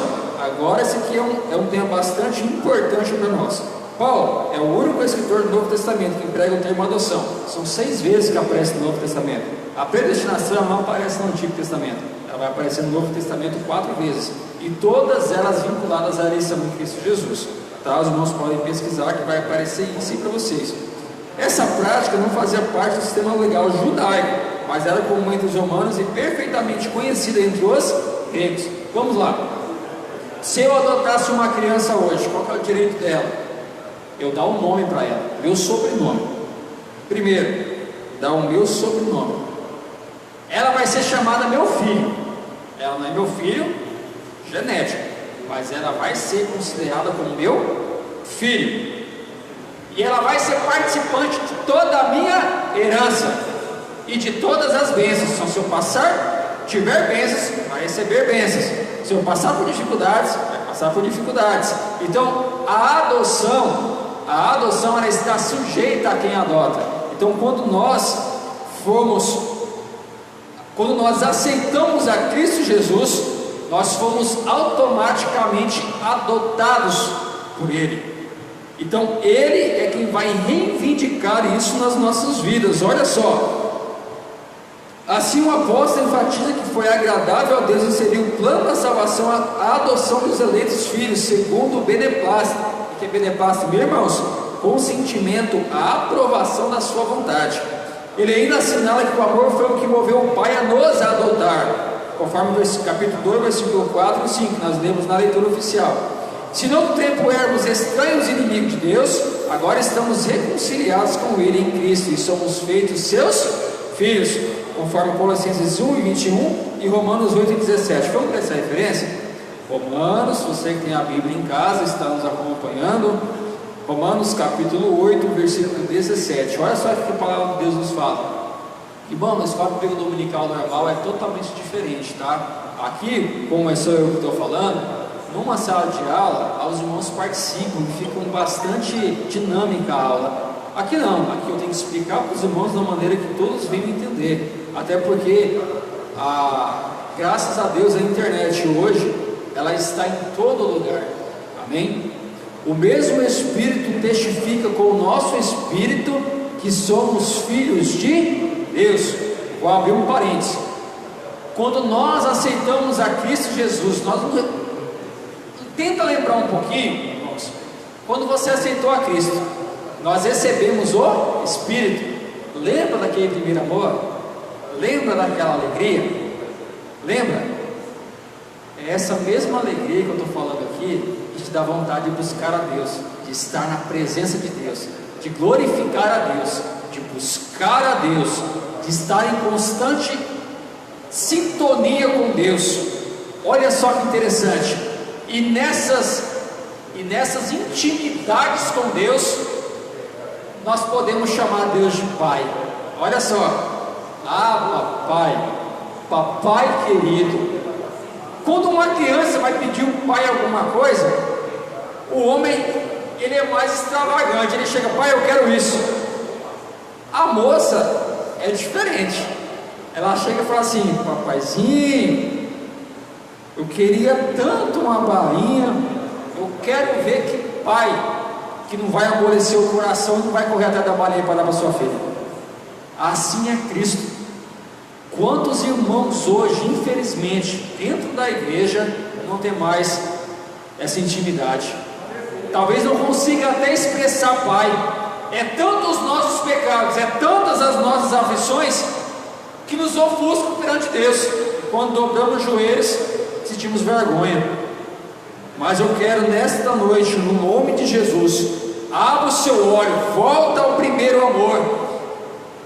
S1: Agora esse aqui é um tema bastante importante para nós. Paulo é o único escritor do Novo Testamento que emprega o termo adoção. São 6 vezes que aparece no Novo Testamento. A predestinação não aparece no Antigo Testamento. Ela vai aparecer no Novo Testamento 4 vezes. E todas elas vinculadas à eleição em Cristo Jesus. Tá? Os irmãos podem pesquisar que vai aparecer isso aí para vocês. Essa prática não fazia parte do sistema legal judaico,
S5: mas era comum entre os romanos e perfeitamente conhecida entre os gregos. Vamos lá. Se eu adotasse uma criança hoje, qual que é o direito dela? Eu dar um nome para ela, meu sobrenome. Primeiro, dar o meu sobrenome. Ela vai ser chamada meu filho. Ela não é meu filho genético, mas ela vai ser considerada como meu filho. E ela vai ser participante de toda a minha herança e de todas as bênçãos. Então, se eu passar, tiver bênçãos, vai receber bênçãos. Se eu passar por dificuldades, vai passar por dificuldades. Então, a adoção ela está sujeita a quem adota. Então, quando nós aceitamos a Cristo Jesus, nós fomos automaticamente adotados por Ele. Então Ele é quem vai reivindicar isso nas nossas vidas. Olha só, assim o apóstolo enfatiza que foi agradável a Deus inserir o plano da salvação, a adoção dos eleitos filhos, segundo o beneplácito. O que é beneplácito, meus irmãos? Consentimento, a aprovação da sua vontade. Ele ainda assinala que o amor foi o que moveu o Pai a nos adotar, conforme o capítulo 2, versículo 4 e 5, que nós lemos na leitura oficial. Se no outro tempo éramos estranhos e inimigos de Deus, agora estamos reconciliados com Ele em Cristo e somos feitos seus filhos, conforme Colossenses 1 e 21 e Romanos 8 e 17. Vamos ver essa referência? Romanos, você que tem a Bíblia em casa, está nos acompanhando. Romanos capítulo 8, versículo 17. Olha só o que a palavra de Deus nos fala. E bom, na escola bíblica dominical normal é totalmente diferente, tá? Aqui, como é só eu que estou falando, numa sala de aula, os irmãos participam e ficam bastante dinâmica a aula. Aqui não, aqui eu tenho que explicar para os irmãos da maneira que todos venham entender. Até porque, graças a Deus, a internet hoje, ela está em todo lugar. Amém? O mesmo Espírito testifica com o nosso Espírito que somos filhos de Deus. Vou abrir um parênteses. Quando nós aceitamos a Cristo Jesus, tenta lembrar um pouquinho, irmãos. Quando você aceitou a Cristo, nós recebemos o Espírito. Lembra daquele primeiro amor? Lembra daquela alegria? Lembra? É essa mesma alegria que eu estou falando aqui que te dá vontade de buscar a Deus, de estar na presença de Deus, de glorificar a Deus, de buscar a Deus, de estar em constante sintonia com Deus. Olha só que interessante. E nessas intimidades com Deus, nós podemos chamar Deus de Pai. Olha só, papai querido. Quando uma criança vai pedir ao pai alguma coisa, o homem, ele é mais extravagante, ele chega, pai, eu quero isso. A moça é diferente, ela chega e fala assim, papaizinho, eu queria tanto uma bainha, eu quero ver que pai, que não vai amolecer o coração e não vai correr atrás da bainha para dar para sua filha. Assim é Cristo. Quantos irmãos hoje, infelizmente, dentro da igreja, não tem mais essa intimidade? Talvez não consiga até expressar pai. É tantos os nossos pecados, é tantas as nossas aflições, que nos ofuscam perante Deus. Quando dobramos os joelhos, sentimos vergonha. Mas eu quero nesta noite, no nome de Jesus, abra o seu olho, volta ao primeiro amor,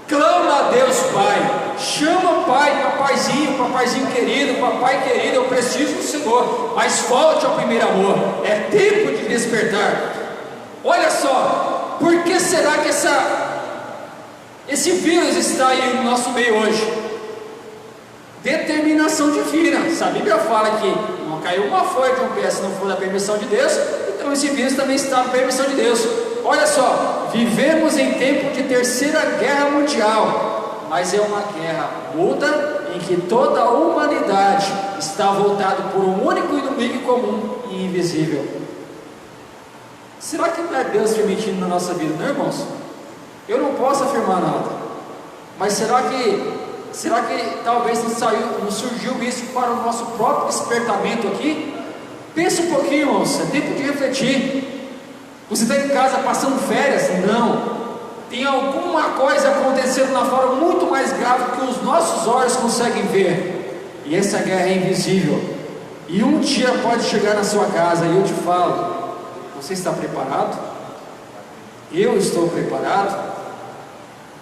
S5: clama a Deus Pai, chama Pai, papaizinho querido, papai querido, eu preciso do Senhor, mas volte ao primeiro amor, é tempo de despertar. Olha só, por que será que esse vírus está aí no nosso meio hoje? Determinação divina. Se a Bíblia fala que não caiu uma folha de um pé se não for da permissão de Deus, então esse vírus também está na permissão de Deus. Olha só, vivemos em tempo de terceira guerra mundial, mas é uma guerra muda em que toda a humanidade está voltada por um único inimigo comum e invisível. Será que não é Deus permitindo na nossa vida, não, irmãos? Eu não posso afirmar nada, mas será que talvez não surgiu isso para o nosso próprio despertamento aqui? Pensa um pouquinho, irmãos, é tempo de refletir. Você está em casa passando férias? Não. tem alguma coisa acontecendo lá fora muito mais grave que os nossos olhos conseguem ver, e essa guerra é invisível, e um dia pode chegar na sua casa, e eu te falo: você está preparado? Eu estou preparado?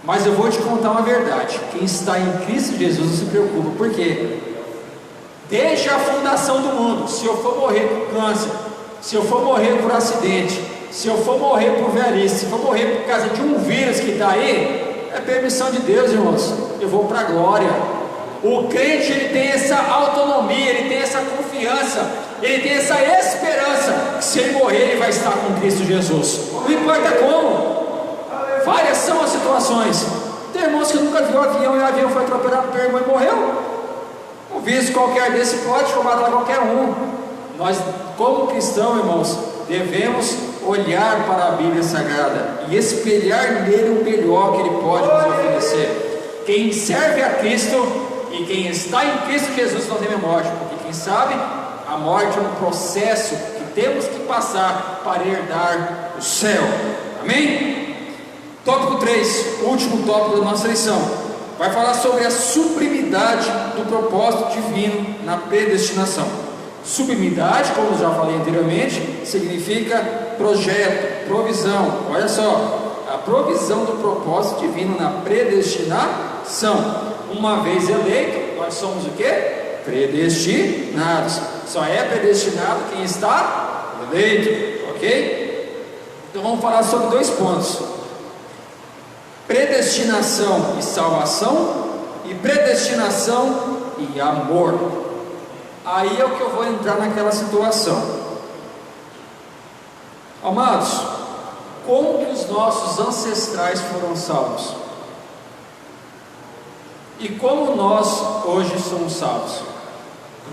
S5: Mas eu vou te contar uma verdade: quem está em Cristo Jesus não se preocupa. Por quê? Desde a fundação do mundo, se eu for morrer por câncer, se eu for morrer por acidente, se eu for morrer por velhice, se eu for morrer por causa de um vírus que está aí, é permissão de Deus, irmãos, eu vou para a glória. O crente, ele tem essa autonomia, ele tem essa confiança, ele tem essa esperança, que se ele morrer, ele vai estar com Cristo Jesus, não importa como. Várias são as situações. Tem irmãos que nunca viu avião, e o avião foi atropelado pelo irmão e morreu. Um vírus qualquer desse pode matar qualquer um. Nós, como cristãos, irmãos, devemos olhar para a Bíblia Sagrada e espelhar nele o melhor que ele pode nos oferecer. Quem serve a Cristo e quem está em Cristo Jesus não tem morte, porque quem sabe, a morte é um processo que temos que passar para herdar o céu. Amém? Tópico 3, último tópico da nossa lição, vai falar sobre a sublimidade do propósito divino na predestinação. Sublimidade, como já falei anteriormente, significa projeto, provisão. Olha só, a provisão do propósito divino na predestinação. Uma vez eleito, nós somos o quê? Predestinados. Só é predestinado quem está eleito, ok? Então vamos falar sobre 2 pontos: predestinação e salvação, e predestinação e amor. Aí é o que eu vou entrar naquela situação. Amados, como que os nossos ancestrais foram salvos? E como nós hoje somos salvos?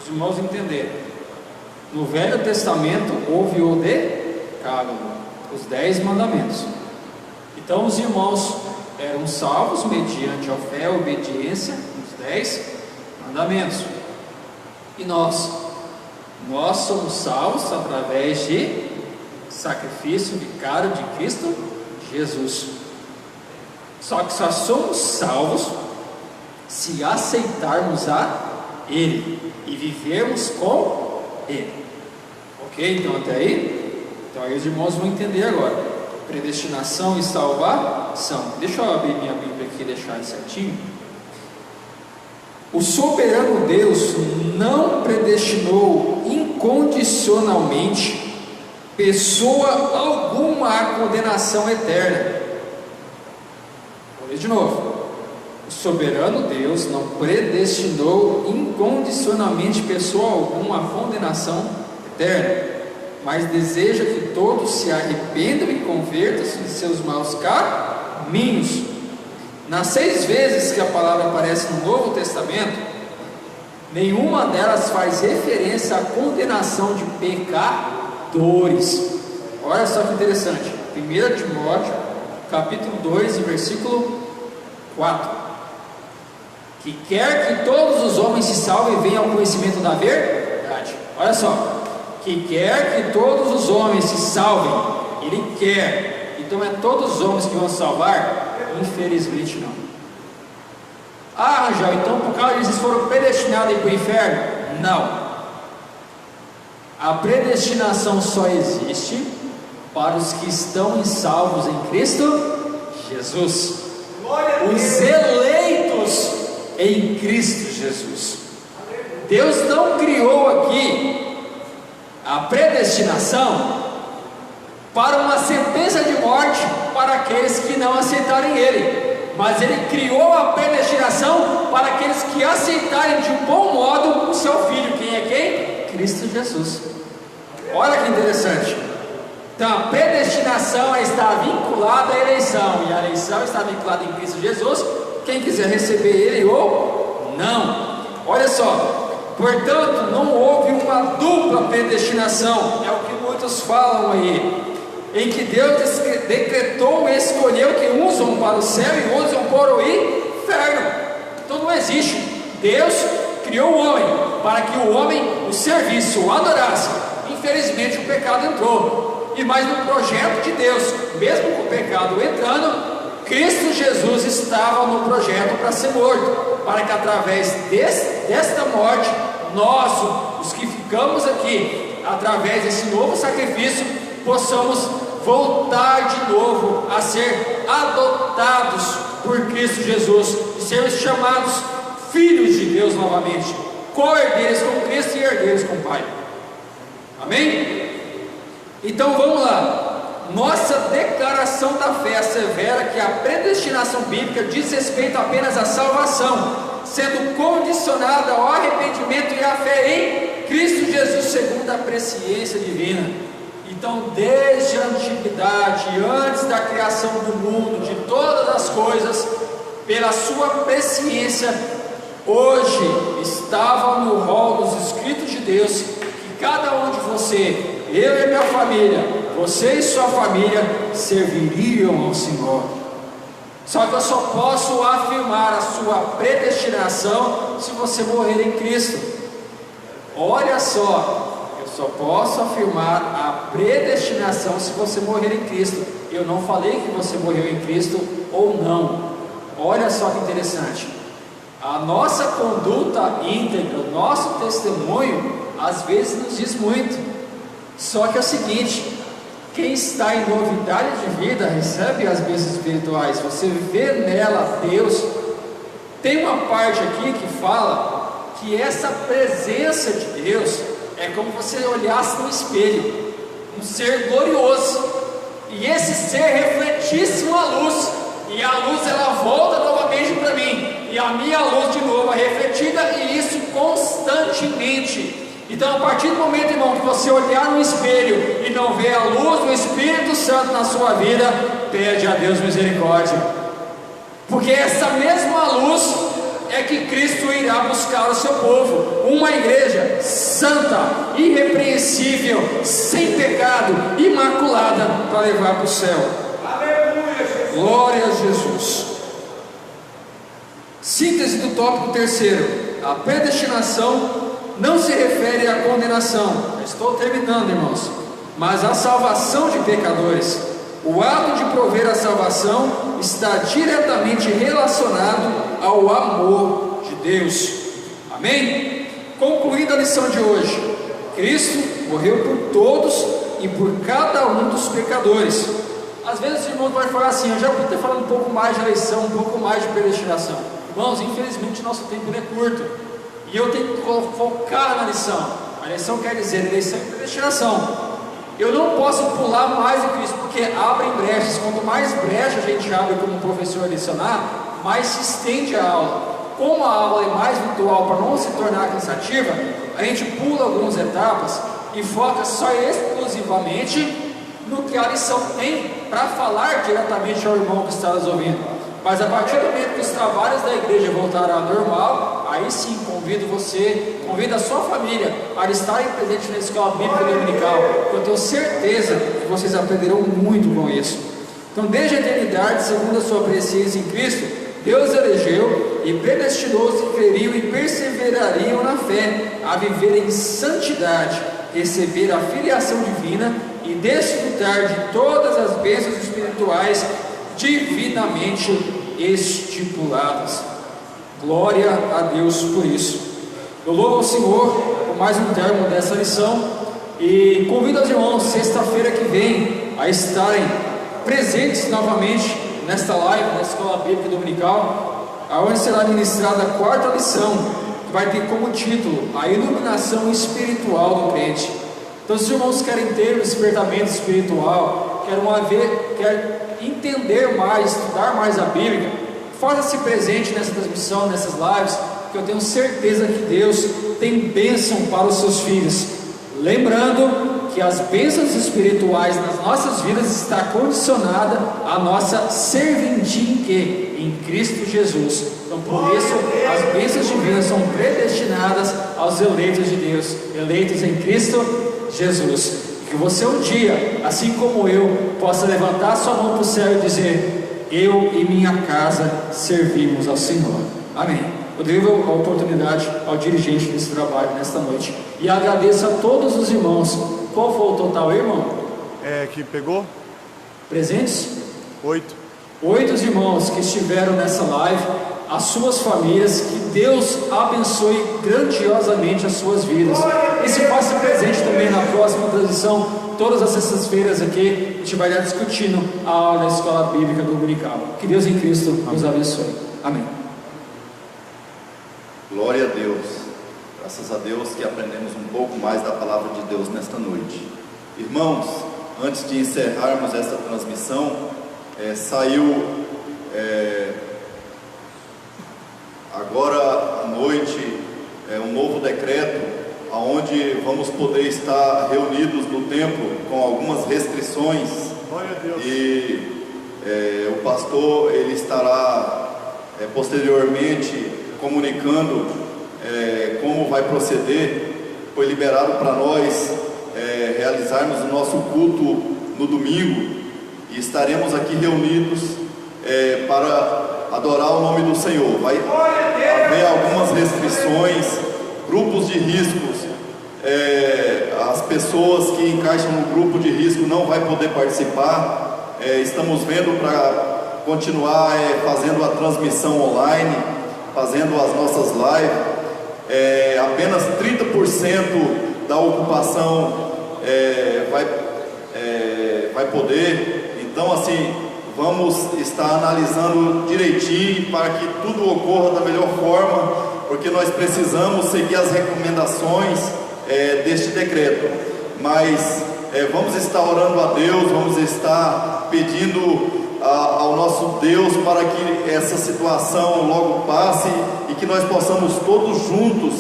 S5: Os irmãos entenderam. No Velho Testamento houve o Decálogo, os 10 mandamentos. Então os irmãos eram salvos mediante a fé e obediência nos 10 mandamentos. E nós somos salvos através de sacrifício vicário de Cristo Jesus. Só que só somos salvos se aceitarmos a Ele e vivermos com Ele. Ok? Então até aí? Então aí os irmãos vão entender agora. Predestinação e salvação. Deixa eu abrir minha Bíblia aqui e deixar certinho. O soberano Deus não predestinou incondicionalmente pessoa alguma à condenação eterna. Vou ler de novo. O soberano Deus não predestinou incondicionalmente pessoa alguma à condenação eterna, mas deseja que todos se arrependam e convertam-se de seus maus caminhos. Nas 6 vezes que a palavra aparece no Novo Testamento, nenhuma delas faz referência à condenação de pecadores. Olha só que interessante. 1 Timóteo, capítulo 2, versículo 4. Que quer que todos os homens se salvem e venham ao conhecimento da verdade. Olha só. Que quer que todos os homens se salvem. Ele quer. Então é todos os homens que vão salvar? Infelizmente não. Ah, Rangel, então por causa disso foram predestinados a ir para o inferno? Não. A predestinação só existe para os que estão salvos em Cristo Jesus. Os eleitos em Cristo Jesus. Deus não criou aqui a predestinação para uma sentença de morte para aqueles que não aceitarem Ele, mas Ele criou a predestinação para aqueles que aceitarem de um bom modo o seu Filho. Quem é quem? Cristo Jesus. Olha que interessante. Então a predestinação está vinculada à eleição, e a eleição está vinculada em Cristo Jesus, quem quiser receber Ele ou não. Olha só, portanto não houve uma dupla predestinação, é o que muitos falam aí, em que Deus decretou e escolheu que uns vão para o céu e outros vão para o inferno. Então não existe. Deus criou o homem para que o homem o servisse, o adorasse. Infelizmente o pecado entrou, e mais no projeto de Deus, mesmo com o pecado entrando, Cristo Jesus estava no projeto para ser morto, para que através desta morte, nós, os que ficamos aqui, através desse novo sacrifício, possamos voltar de novo a ser adotados por Cristo Jesus e sermos chamados filhos de Deus novamente, co-herdeiros com Cristo e herdeiros com o Pai. Amém? Então vamos lá. Nossa declaração da fé assevera que a predestinação bíblica diz respeito apenas à salvação, sendo condicionada ao arrependimento e à fé em Cristo Jesus segundo a presciência divina. Então, desde a antiguidade, antes da criação do mundo, de todas as coisas, pela sua presciência, hoje estava no rol dos escritos de Deus que cada um de você, eu e minha família, você e sua família, serviriam ao Senhor. Só que eu só posso afirmar a sua predestinação se você morrer em Cristo. Olha só, eu só posso afirmar a predestinação se você morrer em Cristo. Eu não falei que você morreu em Cristo ou não. Olha só que interessante. A nossa conduta íntegra, o nosso testemunho, às vezes nos diz muito. Só que é o seguinte: quem está em novidade de vida recebe as bênçãos espirituais. Você vê nela Deus. Tem uma parte aqui que fala que essa presença de Deus é como você olhasse no espelho, um ser glorioso, e esse ser refletisse uma luz, e a luz ela volta novamente para mim, e a minha luz de novo é refletida, e isso constantemente. Então, a partir do momento, irmão, que você olhar no espelho e não ver a luz do Espírito Santo na sua vida, pede a Deus misericórdia, porque essa mesma luz é que Cristo irá buscar o seu povo, uma igreja santa, irrepreensível, sem pecado, imaculada, para levar para o céu.
S3: Aleluia, Jesus.
S5: Glória a Jesus. Síntese do tópico terceiro: a predestinação não se refere à condenação, estou terminando, irmãos, mas à salvação de pecadores. O ato de prover a salvação está diretamente relacionado ao amor de Deus. Amém? Concluída a lição de hoje, Cristo morreu por todos e por cada um dos pecadores. Às vezes o irmão vai falar assim: eu já podia ter falado um pouco mais de eleição, um pouco mais de predestinação. Irmãos, infelizmente nosso tempo é curto, e eu tenho que focar na lição. A lição quer dizer eleição e predestinação. Eu não posso pular mais em Cristo, porque abrem brechas. Quanto mais brecha a gente abre como professor lecionar, mais se estende a aula. Como a aula é mais virtual, para não se tornar cansativa, a gente pula algumas etapas e foca só exclusivamente no que a lição tem para falar diretamente ao irmão que está nos ouvindo. Mas a partir do momento que os trabalhos da igreja voltarem ao normal, aí sim convido você, convido a sua família a estarem presentes na escola bíblica dominical. Eu tenho certeza que vocês aprenderão muito com isso. Então, desde a eternidade, segundo a sua presciência em Cristo, Deus elegeu e predestinou os que creriam e perseverariam na fé a viver em santidade, receber a filiação divina e desfrutar de todas as bênçãos espirituais divinamente estipuladas. Glória a Deus por isso. Eu louvo ao Senhor por mais um termo dessa lição e convido os irmãos sexta-feira que vem a estarem presentes novamente nesta live da Escola Bíblica Dominical, aonde será ministrada a quarta lição, que vai ter como título a iluminação espiritual do crente. Então, se os irmãos querem ter um despertamento espiritual, querem entender mais, estudar mais a Bíblia, faça-se presente nessa transmissão, nessas lives, que eu tenho certeza que Deus tem bênção para os seus filhos. Lembrando que as bênçãos espirituais nas nossas vidas está condicionada à nossa serventia em Cristo Jesus. Então, por isso, as bênçãos divinas são predestinadas aos eleitos de Deus, eleitos em Cristo Jesus. Que você um dia, assim como eu, possa levantar sua mão para o céu e dizer: eu e minha casa servimos ao Senhor. Amém. Eu devo a oportunidade ao dirigente desse trabalho nesta noite e agradeço a todos os irmãos. Qual foi o total, irmão?
S6: Que pegou?
S5: Presentes?
S6: 8.
S5: 8 irmãos que estiveram nessa live, as suas famílias, que Deus abençoe grandiosamente as suas vidas. E se faça presente também na próxima transmissão, todas as sextas-feiras aqui, a gente vai estar discutindo a aula da Escola Bíblica Dominical. Que Deus em Cristo nos abençoe. Amém.
S2: Glória a Deus. Graças a Deus que aprendemos um pouco mais da palavra de Deus nesta noite. Irmãos, antes de encerrarmos esta transmissão, saiu agora à noite um novo decreto, onde vamos poder estar reunidos no templo com algumas restrições.
S3: Glória a Deus.
S2: E o pastor ele estará posteriormente comunicando como vai proceder. Foi liberado para nós realizarmos o nosso culto no domingo, e estaremos aqui reunidos para adorar o nome do Senhor. Vai haver algumas restrições, grupos de riscos, as pessoas que encaixam no grupo de risco não vai poder participar. Estamos vendo para continuar fazendo a transmissão online, fazendo as nossas lives. Apenas 30% da ocupação vai poder. Então, assim, vamos estar analisando direitinho para que tudo ocorra da melhor forma, porque nós precisamos seguir as recomendações deste decreto. Mas vamos estar orando a Deus, vamos estar pedindo ao nosso Deus para que essa situação logo passe e que nós possamos todos juntos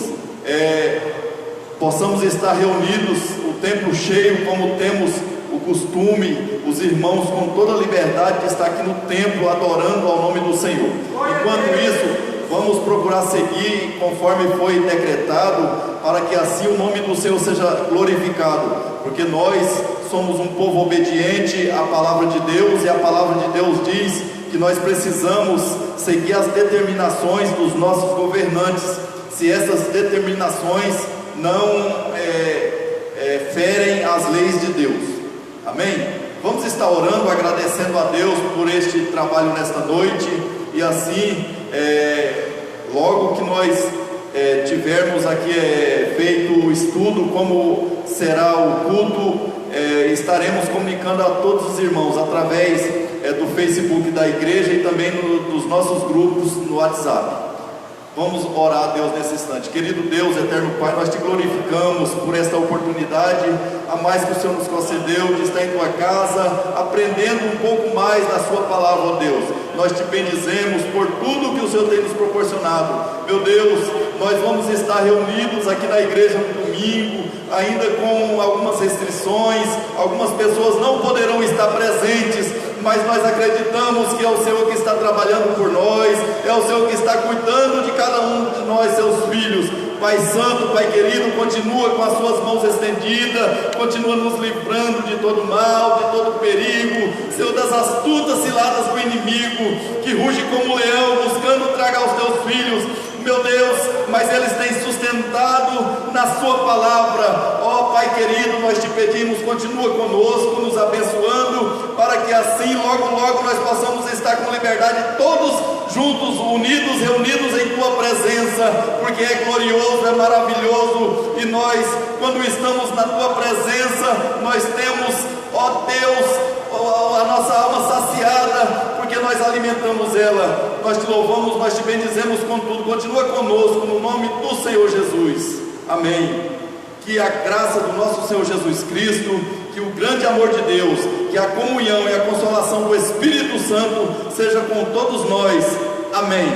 S2: possamos estar reunidos, o templo cheio, como temos o costume, os irmãos com toda a liberdade de estar aqui no templo adorando ao nome do Senhor. Enquanto isso, vamos procurar seguir conforme foi decretado, para que assim o nome do Senhor seja glorificado, porque nós somos um povo obediente à palavra de Deus, e a palavra de Deus diz que nós precisamos seguir as determinações dos nossos governantes, se essas determinações não ferem as leis de Deus. Amém? Vamos estar orando, agradecendo a Deus por este trabalho nesta noite, e assim, logo que nós tivermos aqui feito o estudo, como será o culto, estaremos comunicando a todos os irmãos através do Facebook da igreja e também dos nossos grupos no WhatsApp. Vamos orar a Deus nesse instante. Querido Deus, eterno Pai, nós te glorificamos por esta oportunidade, a mais que o Senhor nos concedeu, de estar em tua casa, aprendendo um pouco mais da sua palavra, ó Deus. Nós te bendizemos por tudo que o Senhor tem nos proporcionado. Meu Deus, nós vamos estar reunidos aqui na igreja no domingo, ainda com algumas restrições, algumas pessoas não poderão estar presentes, mas nós acreditamos que é o Senhor que está trabalhando por nós, é o Senhor que está cuidando de cada um de nós, seus filhos. Pai Santo, Pai querido, continua com as suas mãos estendidas, continua nos livrando de todo mal, de todo perigo, Senhor, das astutas ciladas do inimigo, que ruge como um leão, buscando tragar os teus filhos. Meu Deus, mas eles têm sustentado na sua palavra. Ó Pai querido, nós te pedimos, continua conosco, nos abençoando, para que assim, logo nós possamos estar com liberdade, todos juntos, unidos, reunidos em tua presença, porque é glorioso, é maravilhoso, e nós, quando estamos na tua presença, nós temos, ó Deus, a nossa alma saciada, porque nós alimentamos ela. Nós te louvamos, nós te bendizemos com tudo. Continua conosco no nome do Senhor Jesus. Amém. Que a graça do nosso Senhor Jesus Cristo, que o grande amor de Deus, que a comunhão e a consolação do Espírito Santo seja com todos nós. Amém.